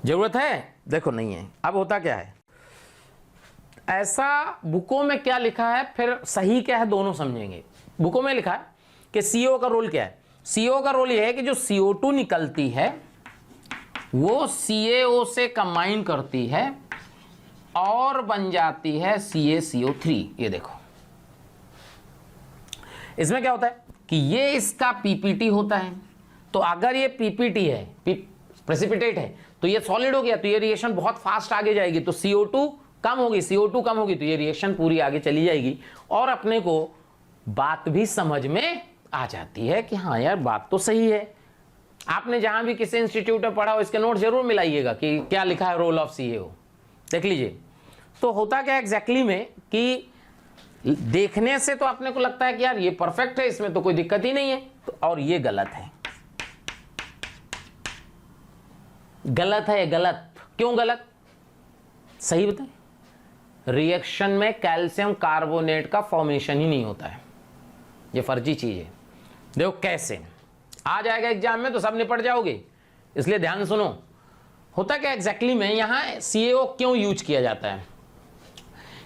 जरूरत है, देखो नहीं है। अब होता क्या है, ऐसा बुकों में क्या लिखा है, फिर सही क्या है दोनों समझेंगे। बुकों में लिखा है कि CO का रोल क्या है। CO का रोल यह है कि जो CO2 निकलती है वो CaO से कंबाइन करती है और बन जाती है CaCO3। ये देखो इसमें क्या होता है कि ये इसका PPT होता है, तो अगर ये PPT है, प्रेसिपिटेट है, तो ये सॉलिड हो गया, तो ये रिएक्शन बहुत फास्ट आगे जाएगी, तो CO2 कम होगी, CO2 कम होगी, तो ये रिएक्शन पूरी आगे चली जाएगी, और अपने को बात भी समझ में आ जाती है कि हाँ यार बात तो सही है। आपने जहां भी किसी इंस्टीट्यूट में पढ़ा हो इसके नोट जरूर मिलाइएगा कि क्या लिखा है रोल ऑफ CaO, देख लीजिए। तो होता क्या एग्जैक्टली में कि देखने से तो अपने को लगता है कि यार ये परफेक्ट है, इसमें तो कोई दिक्कत ही नहीं है, तो और ये गलत है, गलत है, गलत क्यों गलत, सही बताएं। रिएक्शन में कैल्शियम कार्बोनेट का फॉर्मेशन ही नहीं होता है, ये फर्जी चीज है। देखो कैसे आ जाएगा एग्जाम में तो सब निपट जाओगे, इसलिए ध्यान सुनो। होता क्या एग्जैक्टली में यहां CaO क्यों यूज किया जाता है,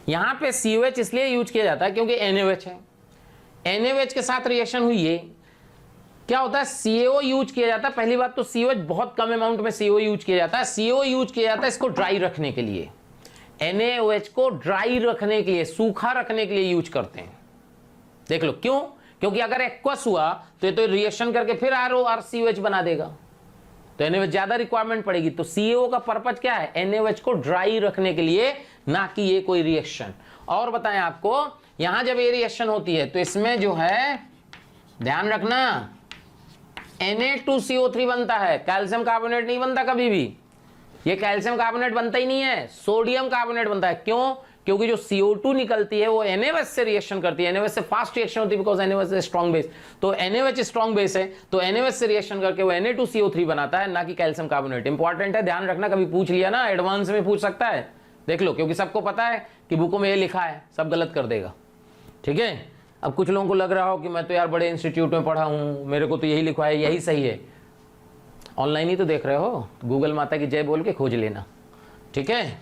यहां पे COH इसलिए यूज किया जाता है क्योंकि NaOH है, NaOH के साथ रिएक्शन हुई है, क्या होता है CaO यूज किया जाता है। पहली बात तो COH बहुत कम अमाउंट में CO यूज किया जाता है, CO यूज किया जाता है इसको ड्राई रखने के लिए, NaOH को ड्राई रखने के लिए, सूखा रखने के लिए यूज करते हैं। देख लो क्यों, क्योंकि अगर एक्वस हुआ तो ये तो रिएक्शन करके फिर RORCOH बना देगा, तो NaOH ज्यादा रिक्वायरमेंट पड़ेगी। तो CaO का पर्पज क्या है? NaOH को ड्राई रखने के लिए, ना कि ये कोई रिएक्शन। और बताएं आपको, यहां जब ये रिएक्शन होती है तो इसमें जो है, ध्यान रखना, Na2CO3 बनता है, कैल्शियम कार्बोनेट नहीं बनता कभी भी। ये कैल्शियम कार्बोनेट बनता ही नहीं है, सोडियम कार्बोनेट बनता है। क्यों? क्योंकि जो CO2 निकलती है वो NaOH से रिएक्शन करती है, NaOH से फास्ट रिएक्शन होती है, because NaOH is strong base. तो NaOH स्ट्रॉन्ग बेस है, तो NaOH से रिएक्शन करके वो Na2CO3 बनाता है, ना कि कैल्शियम कार्बोनेट। इंपॉर्टेंट है, ध्यान रखना, कभी पूछ लिया ना, एडवांस में पूछ सकता है, देख लो, क्योंकि सबको पता है कि बुकों में ये लिखा है, सब गलत कर देगा। ठीक है, अब कुछ लोगों को लग रहा हो कि मैं तो यार बड़े इंस्टीट्यूट में पढ़ा हूं, मेरे को तो यही लिखा है, यही सही है। ऑनलाइन ही तो देख रहे हो, गूगल माता की जय बोल के खोज लेना। ठीक है,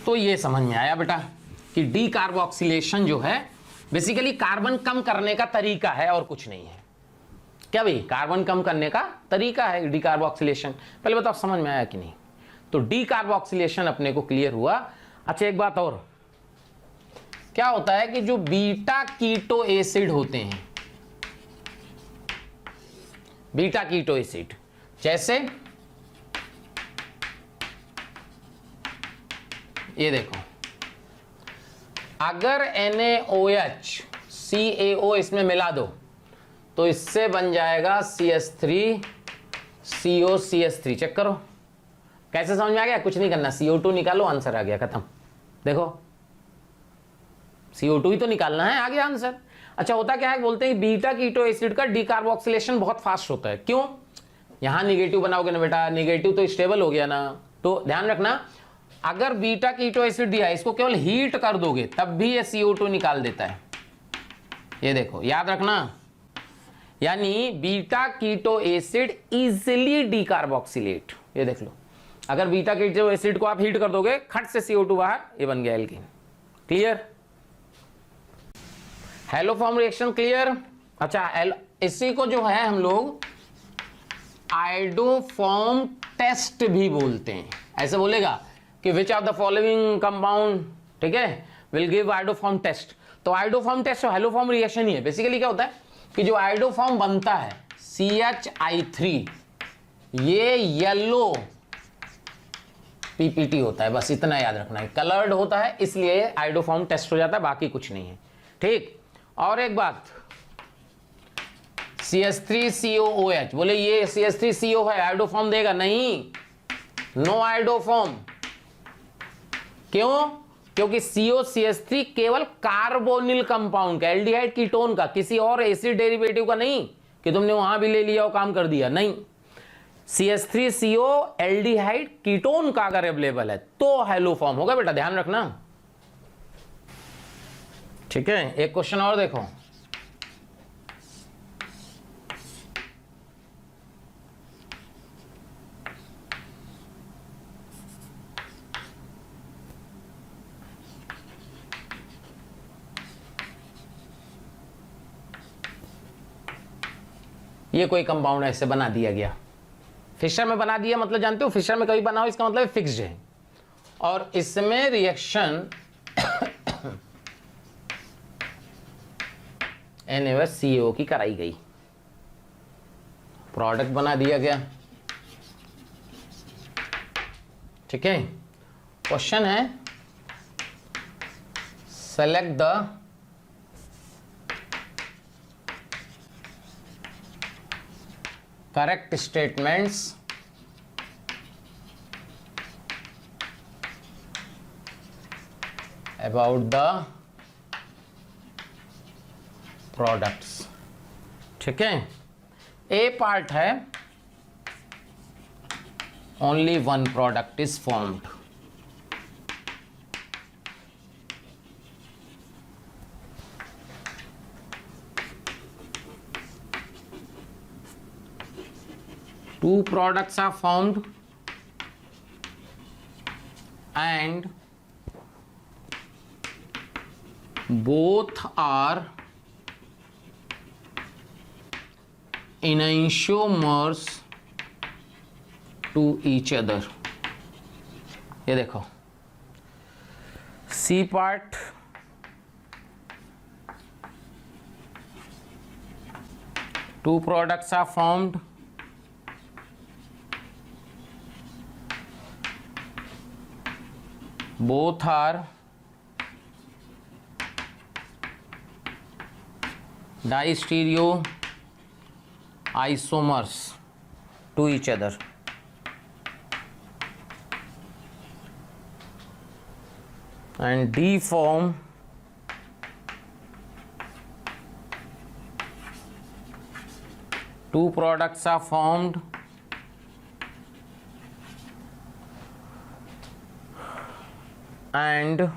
तो ये समझ में आया बेटा कि डीकार्बोक्सिलेशन जो है बेसिकली कार्बन कम करने का तरीका है और कुछ नहीं है। क्या भाई? कार्बन कम करने का तरीका है डीकार्बोक्सिलेशन। पहले बताओ समझ में आया कि नहीं? तो डीकार्बोक्सिलेशन अपने को क्लियर हुआ। अच्छा, एक बात और, क्या होता है कि जो बीटा कीटो एसिड होते हैं, बीटा कीटो एसिड, जैसे ये देखो, अगर NaOH CaO इसमें मिला दो तो इससे बन जाएगा CH3COCH3। चेक करो, कैसे समझ में आ गया? कुछ नहीं करना, CO2 निकालो, आंसर आ गया, खत्म। देखो, CO2 ही तो निकालना है, आ गया आंसर। अच्छा, होता क्या है, बोलते हैं बीटा कीटो एसिड का डीकार्बोक्सिलेशन बहुत फास्ट होता है। क्यों? यहां निगेटिव बनाओगे ना बेटा, निगेटिव तो स्टेबल हो गया ना। तो ध्यान रखना, अगर बीटा कीटो एसिड दिया है, इसको केवल हीट कर दोगे तब भी ये CO2 निकाल देता है। ये देखो, याद रखना, यानी beta keto acid easily decarboxylate. ये देख लो, अगर बीटा कीटो एसिड को आप हीट कर दोगे, खट से CO2 बाहर, ये बन गया alkene. Clear? Haloform reaction clear? अच्छा, इसी को जो है हम लोग आइडोफॉर्म टेस्ट भी बोलते हैं। ऐसे बोलेगा कि which of the following compound, ठीक है, विल गिव आइडोफॉर्म टेस्ट। तो आइडोफॉर्म टेस्ट और हेलोफॉर्म रिएक्शन ही है। बेसिकली क्या होता है कि जो आइडोफॉर्म बनता है CH3, ये येलो PPT होता है, बस इतना याद रखना है। कलर्ड होता है इसलिए आइडोफॉर्म टेस्ट हो जाता है, बाकी कुछ नहीं है। ठीक, और एक बात, CH3COOH, बोले ये CH3CO है, आइडोफॉर्म देगा? नहीं, नो आइडोफॉर्म। क्यों? क्योंकि COCH3 केवल कार्बोनिल कंपाउंड का, एल्डिहाइड कीटोन का, किसी और एसिड डेरिवेटिव का नहीं कि तुमने वहां भी ले लिया और काम कर दिया। नहीं, CH3CO एल्डिहाइड कीटोन का अगर अवेलेबल है तो हेलोफॉर्म होगा बेटा, ध्यान रखना। ठीक है, एक क्वेश्चन और देखो, ये कोई कंपाउंड ऐसे बना दिया गया, फिशर में बना दिया, मतलब जानते हो फिशर में कभी बना हो इसका मतलब फिक्स्ड है, और इसमें रिएक्शन NaOH की कराई गई, प्रोडक्ट बना दिया गया। ठीक है, क्वेश्चन है select the correct statements about the products। ठीक है, ए पार्ट है only one product is formed। Two products are formed and both are enantiomers to each other। ये देखो, C part two products are formed both are distereo isomers to each other. And D form two products are formed and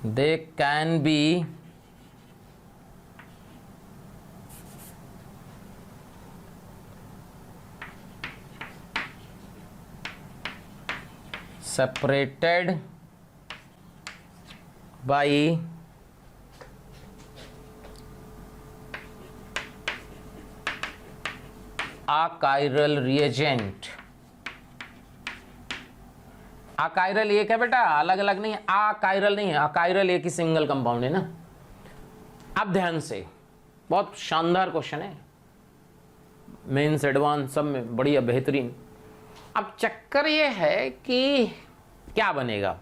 they can be separated by achiral reagent. Achiral एक है बेटा, अलग अलग नहीं है, अकाइरल नहीं है, अकाइरल एक ही सिंगल कंपाउंड है ना। अब ध्यान से, बहुत शानदार क्वेश्चन है, मेंस एडवांस सब में बढ़िया बेहतरीन। अब चक्कर ये है कि क्या बनेगा,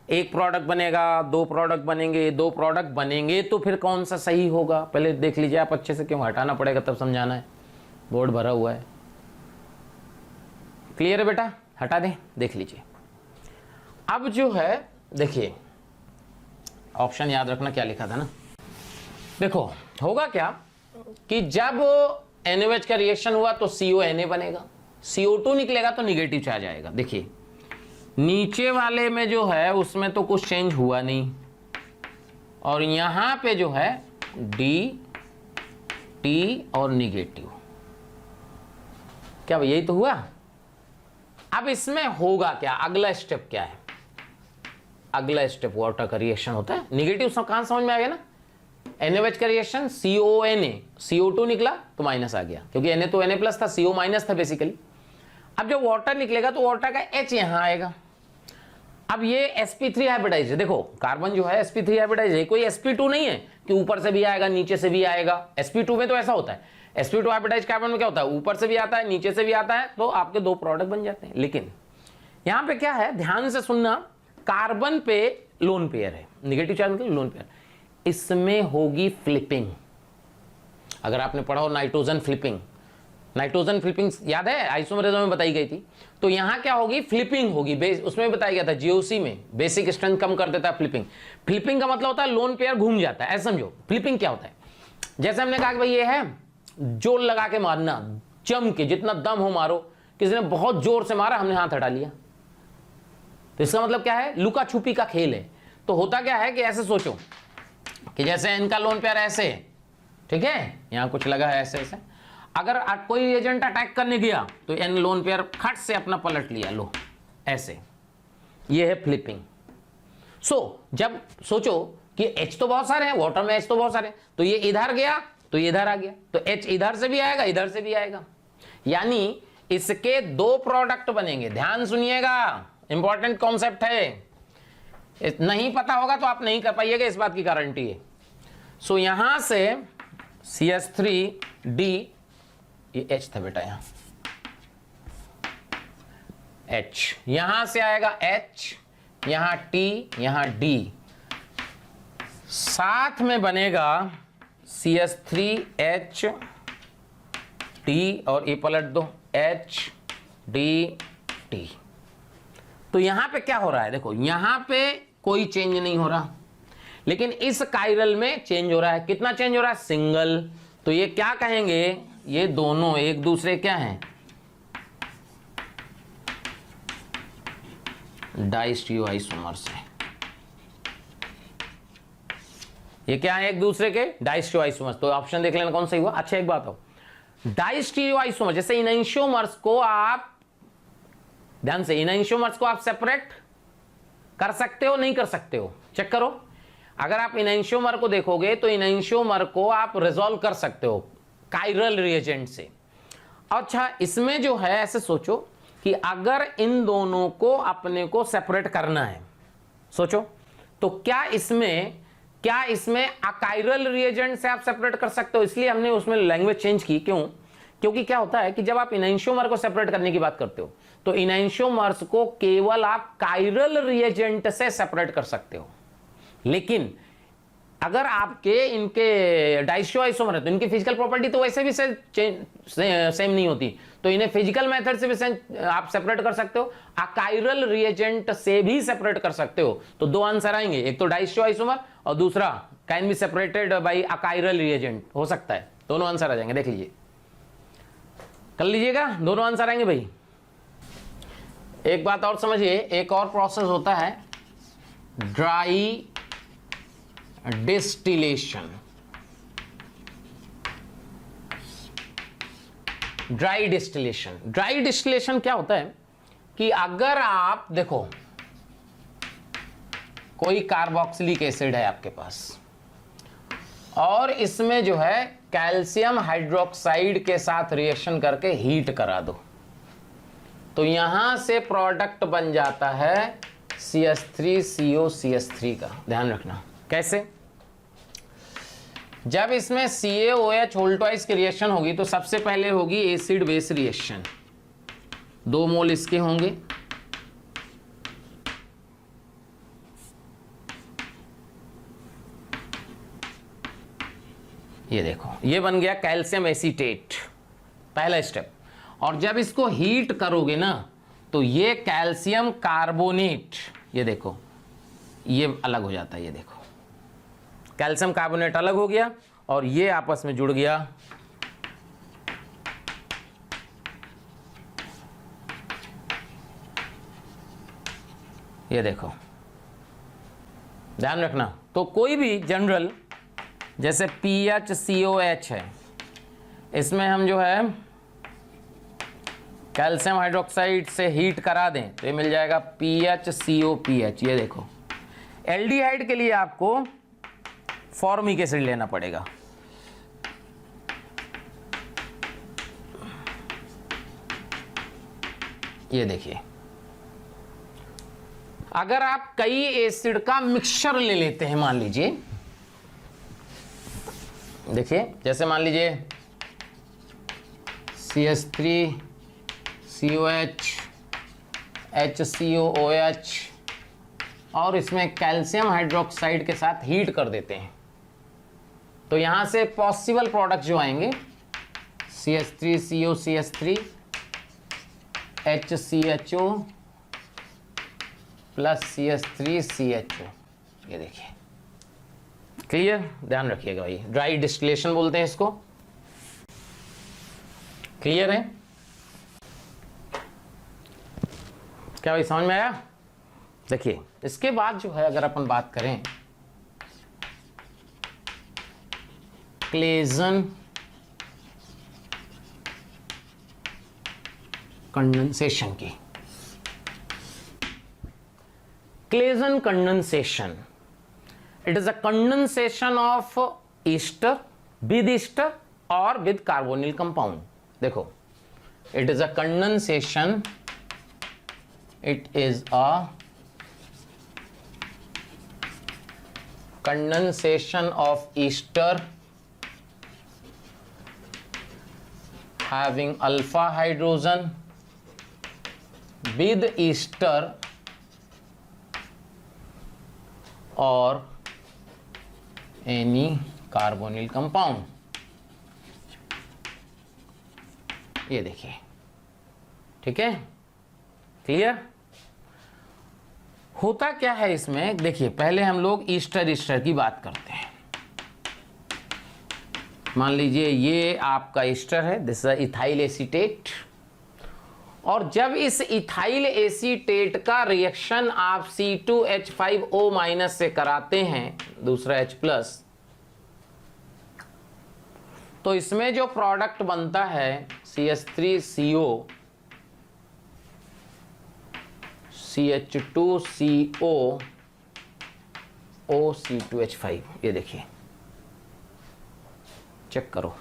एक प्रोडक्ट बनेगा, दो प्रोडक्ट बनेंगे, दो प्रोडक्ट बनेंगे तो फिर कौन सा सही होगा पहले देख लीजिए आप अच्छे से, क्यों हटाना पड़ेगा तब समझाना है, बोर्ड भरा हुआ है। क्लियर है बेटा, हटा दें, देख लीजिए। अब जो है देखिए ऑप्शन याद रखना क्या लिखा था ना, देखो होगा क्या कि जब NaOH का रिएक्शन हुआ तो CONa बनेगा, CO2 निकलेगा तो निगेटिव चार्ज आएगा। देखिए नीचे वाले में जो है उसमें तो कुछ चेंज हुआ नहीं, और यहां पे जो है D T और निगेटिव, क्या यही तो हुआ। अब इसमें होगा क्या, अगला स्टेप क्या है, अगला स्टेप वाटर का रिएक्शन होता है, निगेटिव कहां समझ में आ गया ना, NaOH का रिएक्शन CONa, CO2 निकला तो माइनस आ गया, क्योंकि Na तो Na प्लस था, CO माइनस था बेसिकली। अब जब वाटर निकलेगा तो वाटर का H यहां आएगा। अब ये sp3 हाइब्रिडाइज है, देखो कार्बन जो है sp3 हाइब्रिडाइज है, कोई sp2 नहीं है कि ऊपर से भी आएगा नीचे से भी आएगा। sp2 में तो ऐसा होता है, sp2 हाइब्रिडाइज कार्बन में क्या होता है, ऊपर से भी आता है नीचे से भी आता है, तो आपके दो प्रोडक्ट बन जाते हैं। लेकिन यहां पे क्या है, ध्यान से सुनना, कार्बन पे लोन पेयर है, निगेटिव चार्ज मतलब लोन पेयर, इसमें होगी फ्लिपिंग। अगर आपने पढ़ा हो नाइट्रोजन फ्लिपिंग, नाइट्रोजन फ्लिपिंग याद है, आइसोमरेजम में बताई गई थी, तो यहां क्या होगी, फ्लिपिंग होगी। उसमें बताया गया था जीओसी में, बेसिक स्ट्रेंथ कम कर देता है फ्लिपिंग। फ्लिपिंग का मतलब होता है लोन पेयर घूम जाता है, ऐसा समझो। फ्लिपिंग क्या होता है, जैसे हमने कहा कि भाई ये है जोर लगा के मारना, जम के जितना दम हो मारो, किसी ने बहुत जोर से मारा, हमने हाथ हटा लिया, तो इसका मतलब क्या है, लुका छुपी का खेल है। तो होता क्या है कि ऐसे सोचो कि जैसे इनका लोन पेयर ऐसे है, ठीक है, यहां कुछ लगा है ऐसे ऐसे, अगर कोई एजेंट अटैक करने गया तो एन लोन पेयर खट से अपना पलट लिया, लो ऐसे, ये है फ्लिपिंग। जब सोचो कि H तो बहुत सारे हैं, वाटर में H तो बहुत सारे हैं, तो ये इधर गया तो ये इधर आ गया, तो H इधर से भी आएगा इधर से भी आएगा, यानी इसके दो प्रोडक्ट बनेंगे। ध्यान सुनिएगा, इंपॉर्टेंट कॉन्सेप्ट है, नहीं पता होगा तो आप नहीं कर पाइएगा, इस बात की गारंटी है। यहां से CH3D, ये H था बेटा, यहां H, यहां से आएगा H, यहां T, यहां D, साथ में बनेगा CH3H T, और ये पलट दो H D T। तो यहां पे क्या हो रहा है, देखो यहां पे कोई चेंज नहीं हो रहा, लेकिन इस काइरल में चेंज हो रहा है। कितना चेंज हो रहा है, सिंगल। तो ये क्या कहेंगे, ये दोनों एक दूसरे क्या हैं, डाइस्टीरियो आइसोमर्स है। ये क्या है, एक दूसरे के डाइस्टीरियो आइसोमर्स। तो ऑप्शन देख लेना कौन सही हुआ। अच्छा एक बात हो, डाइस्टीरियो आइसोमर्स, जैसे इनैंशियोमर्स को आप ध्यान से, इनैंशियोमर्स को आप सेपरेट कर सकते हो नहीं कर सकते हो, चेक करो। अगर आप इनैंशियोमर को देखोगे तो इनैंशियोमर को आप रिजॉल्व कर सकते हो काइरल रिएजेंट से। अच्छा इसमें जो है, ऐसे सोचो कि अगर इन दोनों को अपने को सेपरेट करना है, सोचो तो क्या इसमें अकाइरल रिएजेंट से आप सेपरेट कर सकते हो, इसलिए हमने उसमें लैंग्वेज चेंज की। क्यों? क्योंकि क्या होता है कि जब आप इनैंशियोमर को सेपरेट करने की बात करते हो तो इनैंशियोमर्स को केवल आप काइरल रिएजेंट से सेपरेट कर सकते हो, लेकिन अगर आपके इनके डाइस्टियो आइसोमर है तो इनकी फिजिकल प्रॉपर्टी तो वैसे भी सेम नहीं होती, तो इन्हें फिजिकल मेथड से भी आप सेपरेट कर सकते हो, अकाइरल रिएजेंट से भी सेपरेट कर सकते हो। तो दो आंसर आएंगे, एक तो डाइस्टियो आइसोमर और दूसरा can be separated by achiral reagent, हो सकता है। दोनों आंसर आ जाएंगे, देख लीजिए, कर लीजिएगा, दोनों आंसर आएंगे भाई। एक बात और समझिए, एक और प्रोसेस होता है ड्राई डिस्टिलेशन। ड्राई डिस्टिलेशन क्या होता है कि अगर आप देखो कोई कार्बोक्सिलिक एसिड है आपके पास और इसमें जो है कैल्शियम हाइड्रोक्साइड के साथ रिएक्शन करके हीट करा दो, तो यहां से प्रोडक्ट बन जाता है CH3COCH3 का। ध्यान रखना कैसे, जब इसमें CaOH होल ट्वाइस की रिएक्शन होगी तो सबसे पहले होगी एसिड बेस रिएक्शन, 2 मोल इसके होंगे, ये देखो ये बन गया कैल्शियम एसीटेट, पहला स्टेप। और जब इसको हीट करोगे ना तो ये कैल्शियम कार्बोनेट, ये देखो ये अलग हो जाता है, ये देखो कैल्शियम कार्बोनेट अलग हो गया और ये आपस में जुड़ गया ये देखो, ध्यान रखना। तो कोई भी जनरल जैसे PHCOH है, इसमें हम जो है कैल्शियम हाइड्रोक्साइड से हीट करा दें तो ये मिल जाएगा PHCOPH। ये देखो एल्डिहाइड के लिए आपको फॉर्मिक एसिड लेना पड़ेगा, ये देखिए। अगर आप कई एसिड का मिक्सचर ले लेते हैं, मान लीजिए, देखिए जैसे मान लीजिए CH3COH HCOOH और इसमें कैल्शियम हाइड्रोक्साइड के साथ हीट कर देते हैं, तो यहां से पॉसिबल प्रोडक्ट जो आएंगे CH3COCH3 HCHO प्लस CH3CHO, ये देखिए क्लियर। ध्यान रखिएगा भाई, ड्राई डिस्टिलेशन बोलते हैं इसको, क्लियर है क्या भाई, समझ में आया? देखिए इसके बाद जो है अगर अपन बात करें क्लेजन कंडेंसेशन की, Claisen condensation, it is a condensation of ester with ester or with carbonyl compound। देखो it is a condensation, it is a condensation of ester having alpha hydrogen with ester or any carbonyl compound। ये देखिए, ठीक है, clear. होता क्या है इसमें, देखिए पहले हम लोग ईस्टर की बात करते हैं। मान लीजिए ये आपका ईस्टर है, दिस इज इथाइल एसीटेट, और जब इस इथाइल एसीटेट का रिएक्शन आप C2H5O- से कराते हैं, दूसरा H+, तो इसमें जो प्रोडक्ट बनता है CH3CO CH2CO OC2H5, ये देखिए चेक करो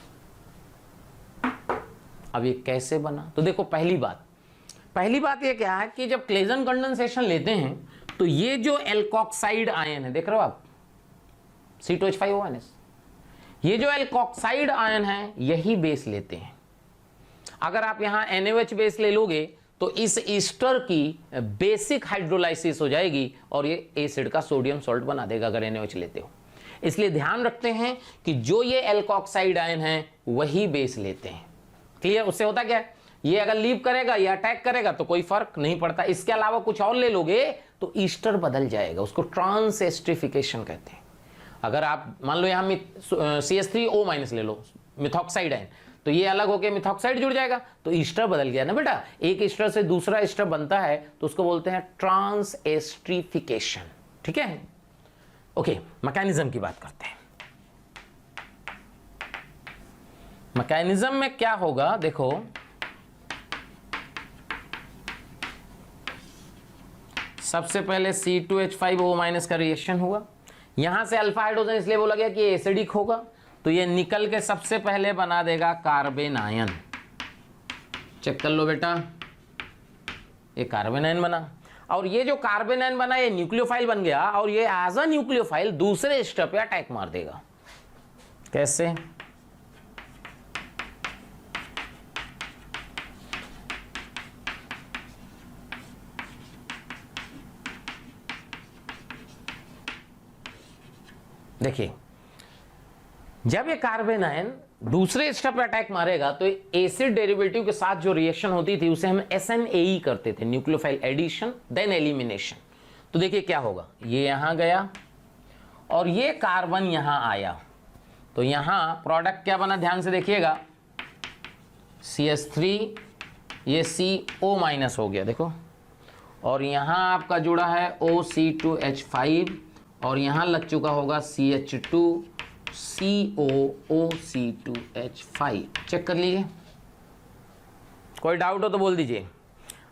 अब ये कैसे बना। तो देखो पहली बात ये क्या है कि जब क्लेजन कंडेंसेशन लेते हैं तो ये जो एल्कोक्साइड आयन है, देख रहे हो आप, C2H5O-, ये जो एल्कोक्साइड आयन है यही बेस लेते हैं। अगर आप यहां NaOH बेस ले लोगे तो इस ईस्टर की बेसिक हाइड्रोलाइसिस हो जाएगी और ये एसिड का सोडियम सॉल्ट बना देगा अगर NaOH लेते हो। इसलिए ध्यान रखते हैं कि जो ये एल्कोक्साइड आयन है वही बेस लेते हैं। क्लियर? उससे होता क्या है, ये अगर लीव करेगा या अटैक करेगा तो कोई फर्क नहीं पड़ता। इसके अलावा कुछ और ले लोगे तो ईस्टर बदल जाएगा, उसको ट्रांसएस्टरिफिकेशन कहते हैं। अगर आप मान लो यहां CH3O- ले लो, मिथॉक्साइड आयन, तो ये अलग होकर मिथॉक्साइड जुड़ जाएगा तो ईस्टर बदल गया ना बेटा। एक ईस्टर से दूसरा ईस्टर बनता है तो उसको बोलते हैं ट्रांसएस्टरिफिकेशन। ठीक है, ओके। मैकेनिज्म की बात करते हैं। मैकेनिज्म में क्या होगा, देखो सबसे पहले C2H5O- का रिएक्शन हुआ, यहां से अल्फा हाइड्रोजन इसलिए बोला गया कि एसिडिक होगा, तो ये निकल के सबसे पहले बना देगा कार्बन आयन। चेक कर लो बेटा, ये कार्बन आयन बना, और ये जो कार्बन आयन बना ये न्यूक्लियोफाइल बन गया, और ये एज अ न्यूक्लियोफाइल दूसरे स्टेप पे अटैक मार देगा। कैसे? देखिए, जब ये कार्बन आयन दूसरे स्टेप पे अटैक मारेगा तो एसिड डेरिवेटिव के साथ जो रिएक्शन होती थी उसे हम SNAE करते थे, न्यूक्लियोफाइल एडिशन देन एलिमिनेशन। तो देखिए क्या होगा, ये यहां गया और ये कार्बन यहां आया, तो यहां प्रोडक्ट क्या बना, ध्यान से देखिएगा, CH3, ये CO- हो गया देखो, और यहां आपका जुड़ा है OC2H5 और यहां लग चुका होगा CH2COOC2H5। चेक कर लीजिए, कोई डाउट हो तो बोल दीजिए।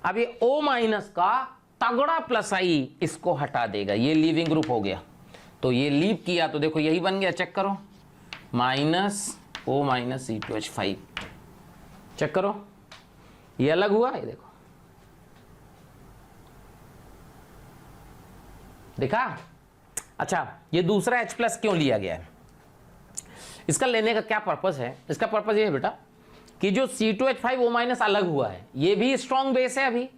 अब ये O- का तगड़ा प्लस आई इसको हटा देगा, ये लीविंग ग्रुप हो गया, तो ये लीव किया तो देखो यही बन गया। चेक करो, -O- C2H5। चेक करो, ये अलग हुआ, ये देखो, देखा? अच्छा, ये दूसरा H+ क्यों लिया गया है? इसका लेने का क्या पर्पस है? इसका पर्पस ये है बेटा कि जो C2H5O- अलग हुआ है, ये भी स्ट्रॉन्ग बेस है अभी,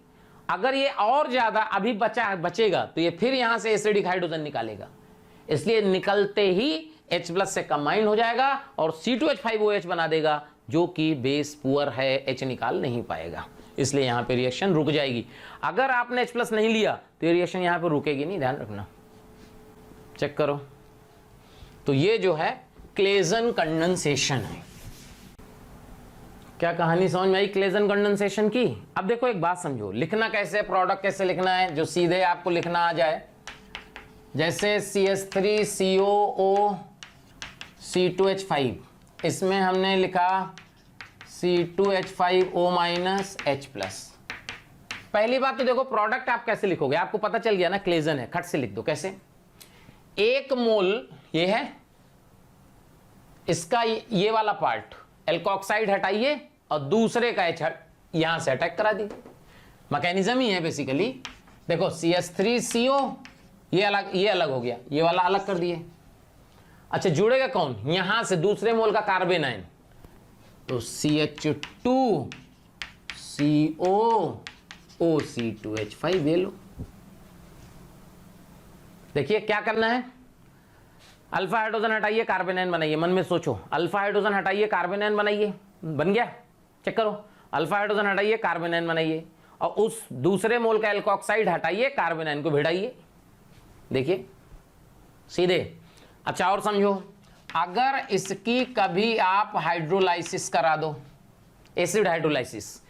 अगर ये और ज्यादा अभी बचेगा तो ये फिर यहां से एसिडिक हाइड्रोजन निकालेगा, इसलिए निकलते ही H+ से कंबाइन हो जाएगा और C2H5OH बना देगा, जो कि बेस पुअर है, H निकाल नहीं पाएगा, इसलिए यहां पे रिएक्शन रुक जाएगी। अगर आपने H+ नहीं लिया तो ये रिएक्शन यहां पे रुकेगी नहीं, ध्यान रखना। चेक करो, तो ये जो है क्लेजन कंडेंसेशन है। क्या कहानी समझ में आई क्लेजन कंडेंसेशन की? अब देखो एक बात समझो, लिखना कैसे, प्रोडक्ट कैसे लिखना है जो सीधे आपको लिखना आ जाए। जैसे CH3COO-C2H5, इसमें हमने लिखा C2H5O-H+। पहली बात तो देखो प्रोडक्ट आप कैसे लिखोगे, आपको पता चल गया ना, क्लेजन है, खट से लिख दो। कैसे? 1 मोल ये है, इसका ये वाला पार्ट एल्कोक्साइड हटाइए और दूसरे का H यहां से अटैक करा दी। मैकेनिज्म ही है बेसिकली। देखो CH3CO, ये अलग हो गया, ये वाला अलग कर दिए। अच्छा, जुड़ेगा कौन? यहां से दूसरे मोल का कार्बन आयन, तो CH2COOC2H5 ये लो। देखिए क्या करना है, अल्फा हाइड्रोजन हटाइए, कार्बन आयन बनाइए। मन में सोचो, अल्फा हाइड्रोजन हटाइए, कार्बन आयन बनाइए, बन गया। चेक करो, अल्फा हाइड्रोजन हटाइए, कार्बन आयन बनाइए, और उस दूसरे मोल का एल्कोक्साइड हटाइए, कार्बन आयन को भिड़ाइए। देखिए सीधे। अच्छा और समझो, अगर इसकी कभी आप हाइड्रोलाइसिस करा दो, एसिड हाइड्रोलाइसिस,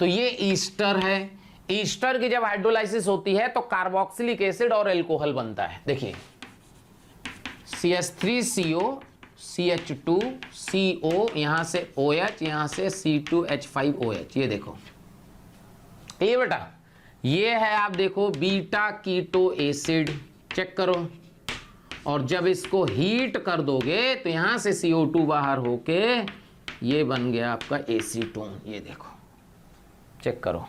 तो ये ईस्टर है। ईस्टर की जब हाइड्रोलाइसिस होती है तो कार्बोक्सिलिक एसिड और एल्कोहल बनता है। देखिए CH3CO, CH2CO, यहां से OH, यहां से C2H5OH। ये देखो, ये बेटा ये है, आप देखो बीटा कीटो एसिड। चेक करो, और जब इसको हीट कर दोगे तो यहां से CO2 बाहर होके ये बन गया आपका एसीटोन। ये देखो, चेक करो,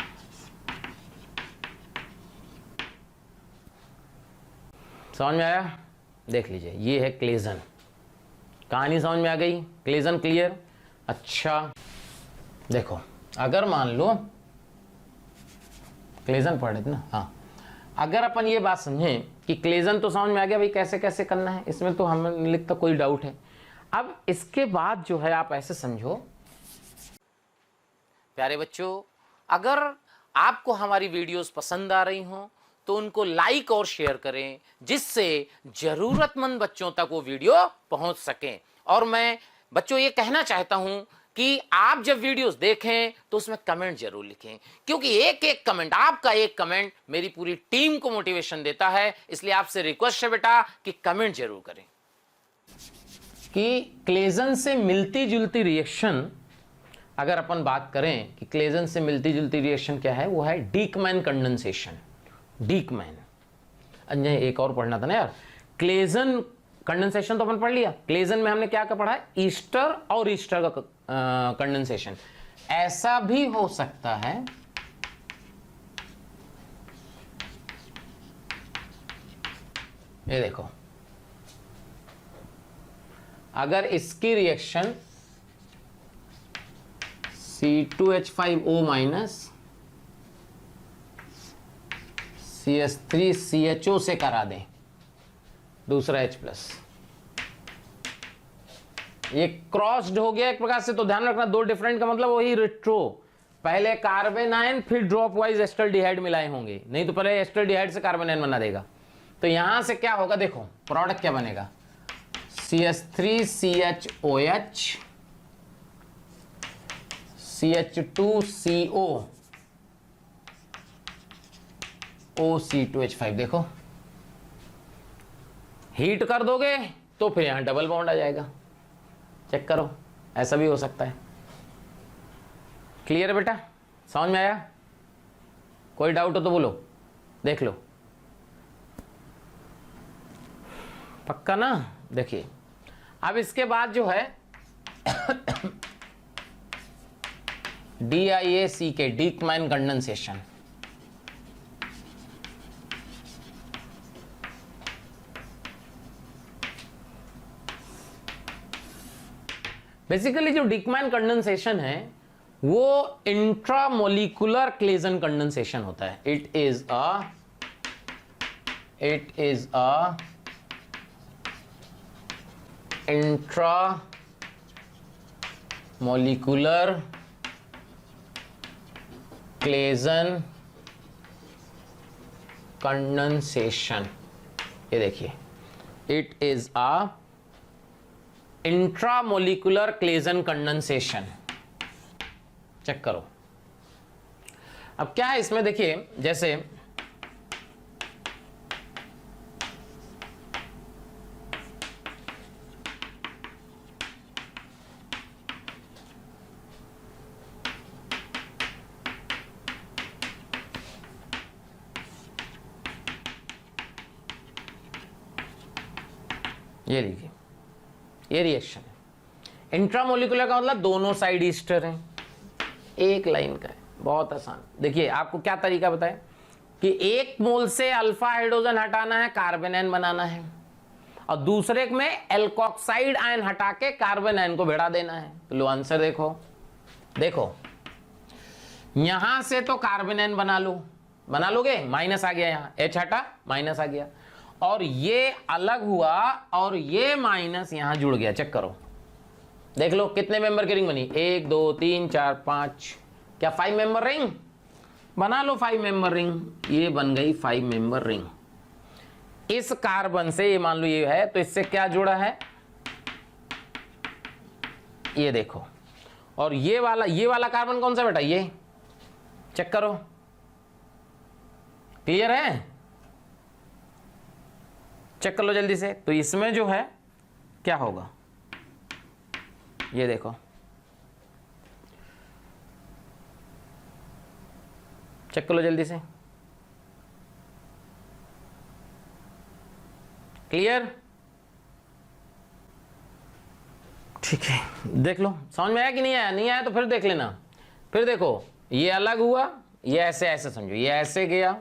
समझ में आया? देख लीजिए, ये है क्लेजन। कहानी समझ में आ गई? Claisen clear? अच्छा देखो, अगर मान लो क्लेजन पढ़ रहे थे ना, हाँ, अगर अपन ये बात समझें कि क्लेजन तो समझ में आ गया भाई कैसे कैसे करना है, इसमें तो हमें लिखता कोई डाउट है। अब इसके बाद जो है आप ऐसे समझो प्यारे बच्चों, अगर आपको हमारी वीडियोस पसंद आ रही हों तो उनको लाइक और शेयर करें, जिससे जरूरतमंद बच्चों तक वो वीडियो पहुंच सके। और मैं बच्चों ये कहना चाहता हूं कि आप जब वीडियोस देखें तो उसमें कमेंट जरूर लिखें, क्योंकि एक एक कमेंट, आपका एक कमेंट मेरी पूरी टीम को मोटिवेशन देता है। इसलिए आपसे रिक्वेस्ट है बेटा कि कमेंट जरूर करें। कि क्लेजन से मिलती जुलती रिएक्शन, अगर अपन बात करें कि क्लेजन से मिलती जुलती रिएक्शन क्या है, वो है डीकमैन कंडेंसेशन। डीकमैन, अन्य एक और पढ़ना था ना यार, क्लेजन कंडेंसेशन तो अपन पढ़ लिया। क्लेजन में हमने क्या क्या पढ़ा है? ईस्टर और ईस्टर का कंडेंसेशन। ऐसा भी हो सकता है ये देखो, अगर इसकी रिएक्शन C2H5O माइनस CH3CHO से करा दें, दूसरा H प्लस, ये क्रॉस्ड हो गया एक प्रकार से। तो ध्यान रखना, दो डिफरेंट का मतलब वही रेट्रो, पहले कार्बन आयन फिर ड्रॉप वाइज एस्टल्डिहाइड मिलाए होंगे, नहीं तो पहले एस्टल्डिहाइड से कार्बन आयन बना देगा। तो यहां से क्या होगा, देखो प्रोडक्ट क्या बनेगा, CH3CHOH CH2CO OC2H5। देखो हीट कर दोगे तो फिर यहां डबल बॉन्ड आ जाएगा, चेक करो, ऐसा भी हो सकता है। क्लियर है बेटा? समझ में आया? कोई डाउट हो तो बोलो, देख लो। पक्का ना? देखिए अब इसके बाद जो है DIACK, डीकमैन कंडेंसेशन। बेसिकली जो डीकमैन कंडेंसेशन है वो इंट्रामोलिकुलर क्लेजन कंडेंसेशन होता है। It is a intramolecular Claisen condensation. ये देखिए, it is a intramolecular Claisen condensation. Check करो, अब क्या है इसमें, देखिए जैसे ये लीजिए, ये रिएक्शन है। इंट्रामोलिकुलर का मतलब दोनों साइड ईस्टर हैं, एक लाइन का है, बहुत आसान। देखिए आपको क्या तरीका बताएं कि एक मोल से अल्फा हाइड्रोजन हटाना है, कार्बन आयन बनाना है, और दूसरे में एल्कोक्साइड आयन हटा के कार्बन आयन को भिड़ा देना है। तो लो आंसर देखो, देखो यहां से तो कार्बन आयन बना लोगे, माइनस आ गया, यहां H हटा, माइनस आ गया, और ये अलग हुआ और ये माइनस यहां जुड़ गया। चेक करो, देख लो कितने मेंबर की रिंग बनी, 1 2 3 4 5, क्या 5 मेंबर रिंग? बना लो 5 मेंबर रिंग, ये बन गई 5 मेंबर रिंग। इस कार्बन से, ये मान लो ये है, तो इससे क्या जुड़ा है, ये देखो, और ये वाला कार्बन कौन सा बेटा, ये चेक करो, क्लियर है? चेक कर लो जल्दी से। तो इसमें जो है क्या होगा, ये देखो, चेक कर लो जल्दी से, क्लियर? ठीक है, देख लो समझ में आया कि नहीं आया? नहीं आया तो फिर देख लेना। फिर देखो, ये अलग हुआ, ये ऐसे ऐसे समझो, ये ऐसे गया,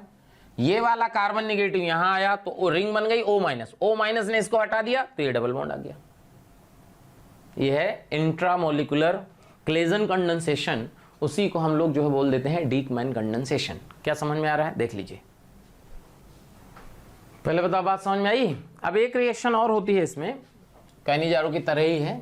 ये वाला कार्बन नेगेटिव यहां आया तो वो रिंग बन गई O माइनस, O माइनस ने इसको हटा दिया तो ये डबल बॉन्ड आ गया। ये है इंट्रामोलिकुलर क्लेजन कंडेंसेशन, उसी को हम लोग जो है बोल देते हैं डीकमैन कंडेंसेशन। क्या समझ में आ रहा है, देख लीजिए। पहले बताओ बात समझ में आई। अब एक रिएक्शन और होती है इसमें, कैनिजारो की तरह ही है।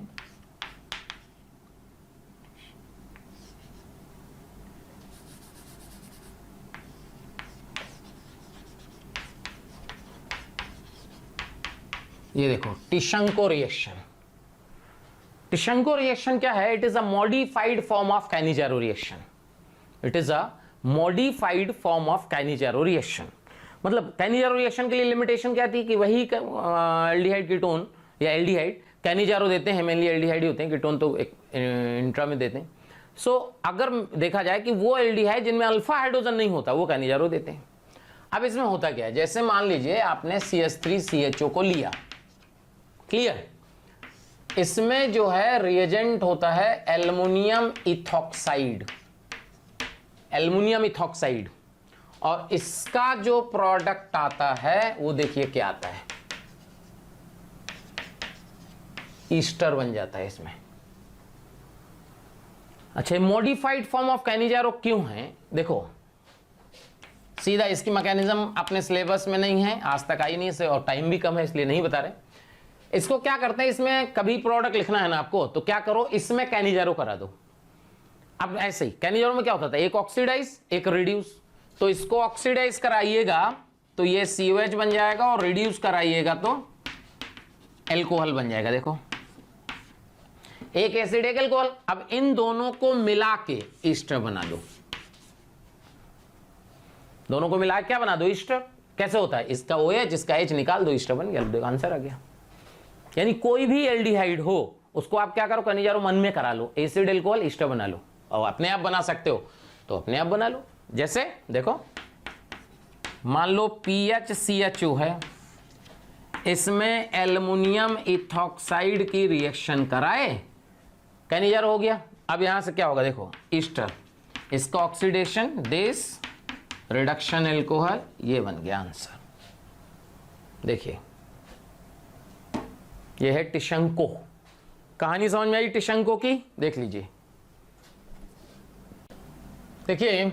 ये देखो टिशंको रिएक्शन। टिशंको रिएक्शन क्या है? It is a modified form of Cannizzaro reaction. It is a modified form of Cannizzaro reaction. मतलब कैनिजारो रिएक्शन के लिए लिमिटेशन क्या थी कि वही एल्डिहाइड कीटोन या एल्डिहाइड कैनिजारो देते हैं, मेनली एल्डिहाइड ही होते हैं, कीटोन तो एक इंट्रा में देते हैं। सो अगर देखा जाए कि वो एल्डिहाइड जिनमें अल्फा हाइड्रोजन नहीं होता वो कैनिजारो देते हैं। अब इसमें होता क्या है, जैसे मान लीजिए आपने CH3CHO को लिया, क्लियर, इसमें जो है रिएजेंट होता है एल्युमिनियम इथॉक्साइड, एल्युमिनियम इथॉक्साइड, और इसका जो प्रोडक्ट आता है वो देखिए क्या आता है, ईस्टर बन जाता है इसमें। अच्छा, मॉडिफाइड फॉर्म ऑफ कैनिजारो क्यों है? देखो सीधा इसकी मैकेनिज्म अपने सिलेबस में नहीं है, आज तक आई नहीं से, और टाइम भी कम है इसलिए नहीं बता रहे। इसको क्या करते हैं, इसमें कभी प्रोडक्ट लिखना है ना आपको, तो क्या करो, इसमें कैनिजारो करा दो। अब ऐसे ही कैनिजारो में क्या होता था, एक ऑक्सीडाइज एक रिड्यूस, तो इसको ऑक्सीडाइज कराइएगा तो ये COH बन जाएगा, और रिड्यूस कराइएगा तो एल्कोहल बन जाएगा। देखो एक एसिड एक एल्कोहल। अब इन दोनों को मिला के ईस्टर बना दो, दोनों को मिला के क्या बना दो, ईस्टर। कैसे होता है, इसका OH इसका H निकाल दो, ईस्टर बन गया, आंसर आ गया। यानी कोई भी एल्डिहाइड हो उसको आप क्या करो, कैनिजारो मन में करा लो, एसिड एल्कोहल ईस्टर बना लो, और अपने आप बना सकते हो तो अपने आप बना लो। जैसे देखो मान लो PHCHO है, इसमें एल्युमिनियम इथॉक्साइड की रिएक्शन कराए, कैनिजारो हो गया। अब यहां से क्या होगा, देखो ईस्टर, इसका ऑक्सीडेशन दिस, रिडक्शन एल्कोहल, ये बन गया आंसर। देखिए ये है टिशंको। कहानी समझ में आई टिशंको की, देख लीजिए। देखिए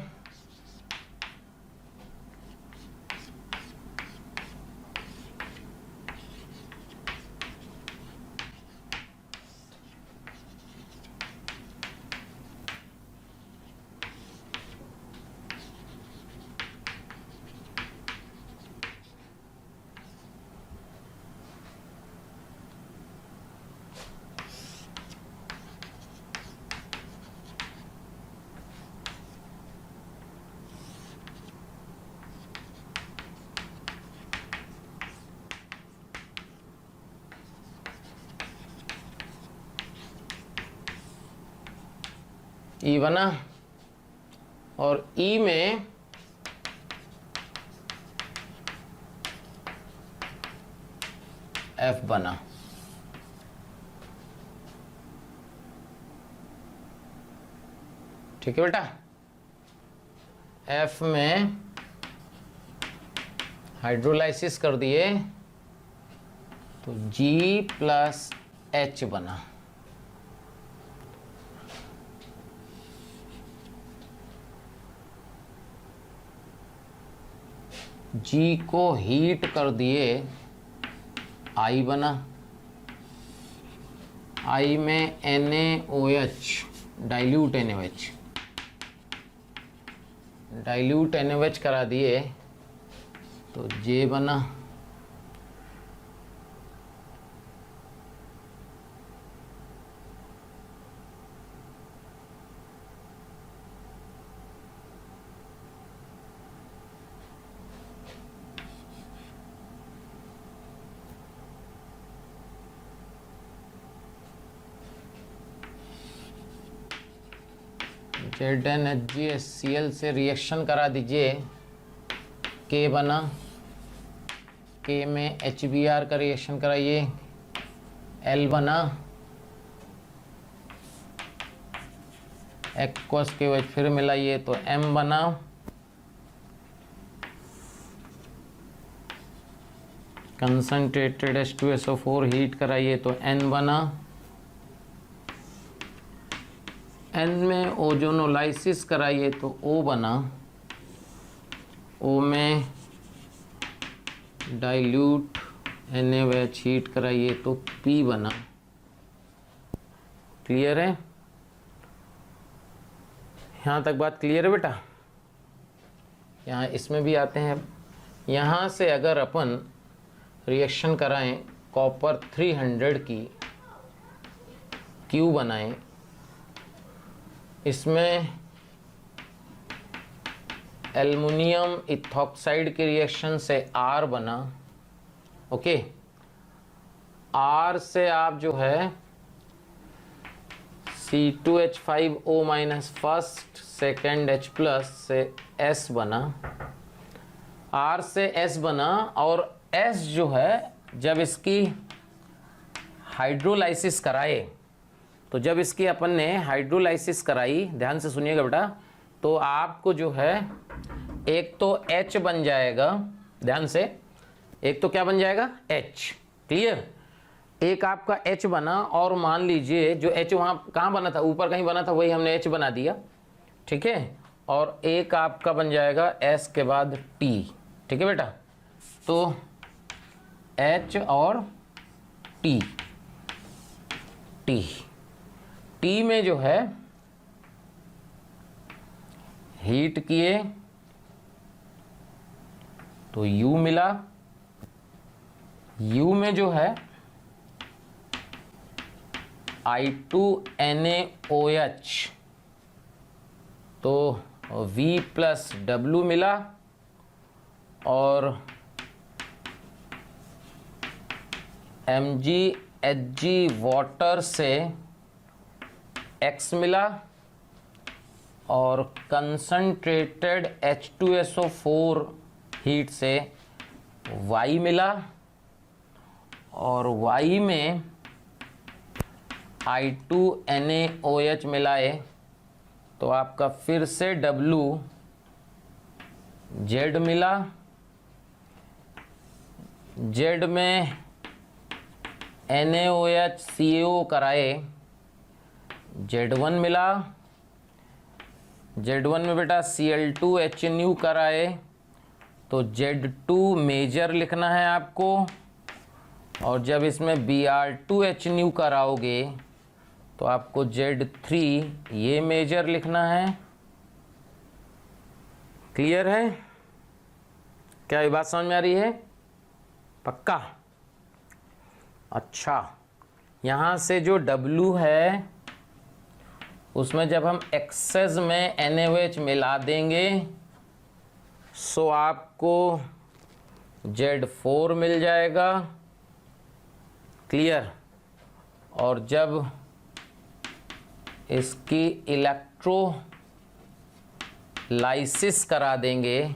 E बना, और E में F बना। ठीक है बेटा, F में हाइड्रोलाइसिस कर दिए तो G+H बना। G को हीट कर दिए, I बना। I में NaOH, dilute NaOH, dilute NaOH करा दिए तो J बना। ZnHgHCl से रिएक्शन करा दीजिए, K बना, K में HBr का रिएक्शन कराइए, L बना, एक्वस के OH फिर मिलाइए तो M बना, कंसंट्रेटेड H2SO4 हीट कराइए तो N बना, N में ओजोनोलाइसिस कराइए तो O बना, O में डाइल्यूट NaOH हीट कराइए तो P बना। क्लियर है? यहाँ तक बात क्लियर है बेटा? यहाँ इसमें भी आते हैं। यहाँ से अगर अपन रिएक्शन कराएं, कॉपर 300 की Q बनाएं, इसमें एल्युमिनियम इथॉक्साइड के रिएक्शन से R बना। ओके, R से आप जो है C2H5O minus first second H plus से S बना, R से S बना, और S जो है जब इसकी हाइड्रोलाइसिस कराए, तो जब इसकी अपन ने हाइड्रोलाइसिस कराई, ध्यान से सुनिएगा बेटा, तो आपको जो है एक तो H बन जाएगा, ध्यान से, एक तो क्या बन जाएगा H। क्लियर? एक आपका H बना, और मान लीजिए जो H वहाँ कहाँ बना था, ऊपर कहीं बना था, वही हमने H बना दिया। ठीक है? और एक आपका बन जाएगा S के बाद T। ठीक है बेटा? तो H और T, T में जो है हीट किए तो U मिला, U में जो है I2NaOH तो V प्लस W मिला, और MgHg वाटर से X मिला, और कंसंट्रेटेड H2SO4 हीट से Y मिला, और Y में I2NaOH मिलाए तो आपका फिर से W Z मिला, Z में NaOH CaO कराए Z1 मिला, Z1 में बेटा Cl2HNu कराए तो Z2 मेजर लिखना है आपको, और जब इसमें Br2HNu कराओगे तो आपको Z3 ये मेजर लिखना है। क्लियर है? क्या ये बात समझ में आ रही है? पक्का? अच्छा, यहाँ से जो W है उसमें जब हम एक्सेस में NaOH मिला देंगे सो आपको Z4 मिल जाएगा। क्लियर? और जब इसकी इलेक्ट्रोलाइसिस करा देंगे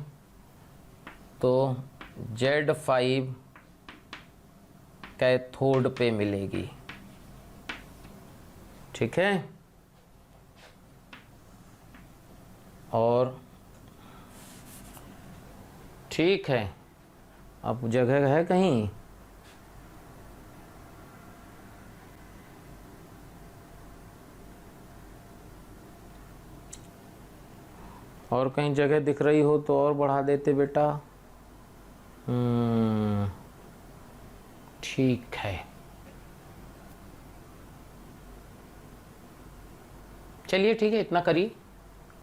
तो Z5 कैथोड पे मिलेगी। ठीक है? और ठीक है, अब जगह है कहीं? और कहीं जगह दिख रही हो तो और बढ़ा देते बेटा। ठीक है, चलिए ठीक है, इतना करिए।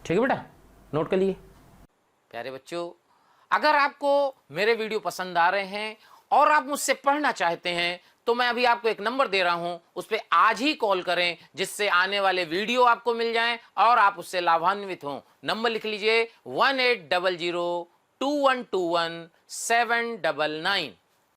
ठीक है बेटा, नोट कर लिए। प्यारे बच्चों, अगर आपको मेरे वीडियो पसंद आ रहे हैं और आप मुझसे पढ़ना चाहते हैं तो मैं अभी आपको एक नंबर दे रहा हूं, उस पर आज ही कॉल करें, जिससे आने वाले वीडियो आपको मिल जाएं और आप उससे लाभान्वित हों। नंबर लिख लीजिए 18002121 799।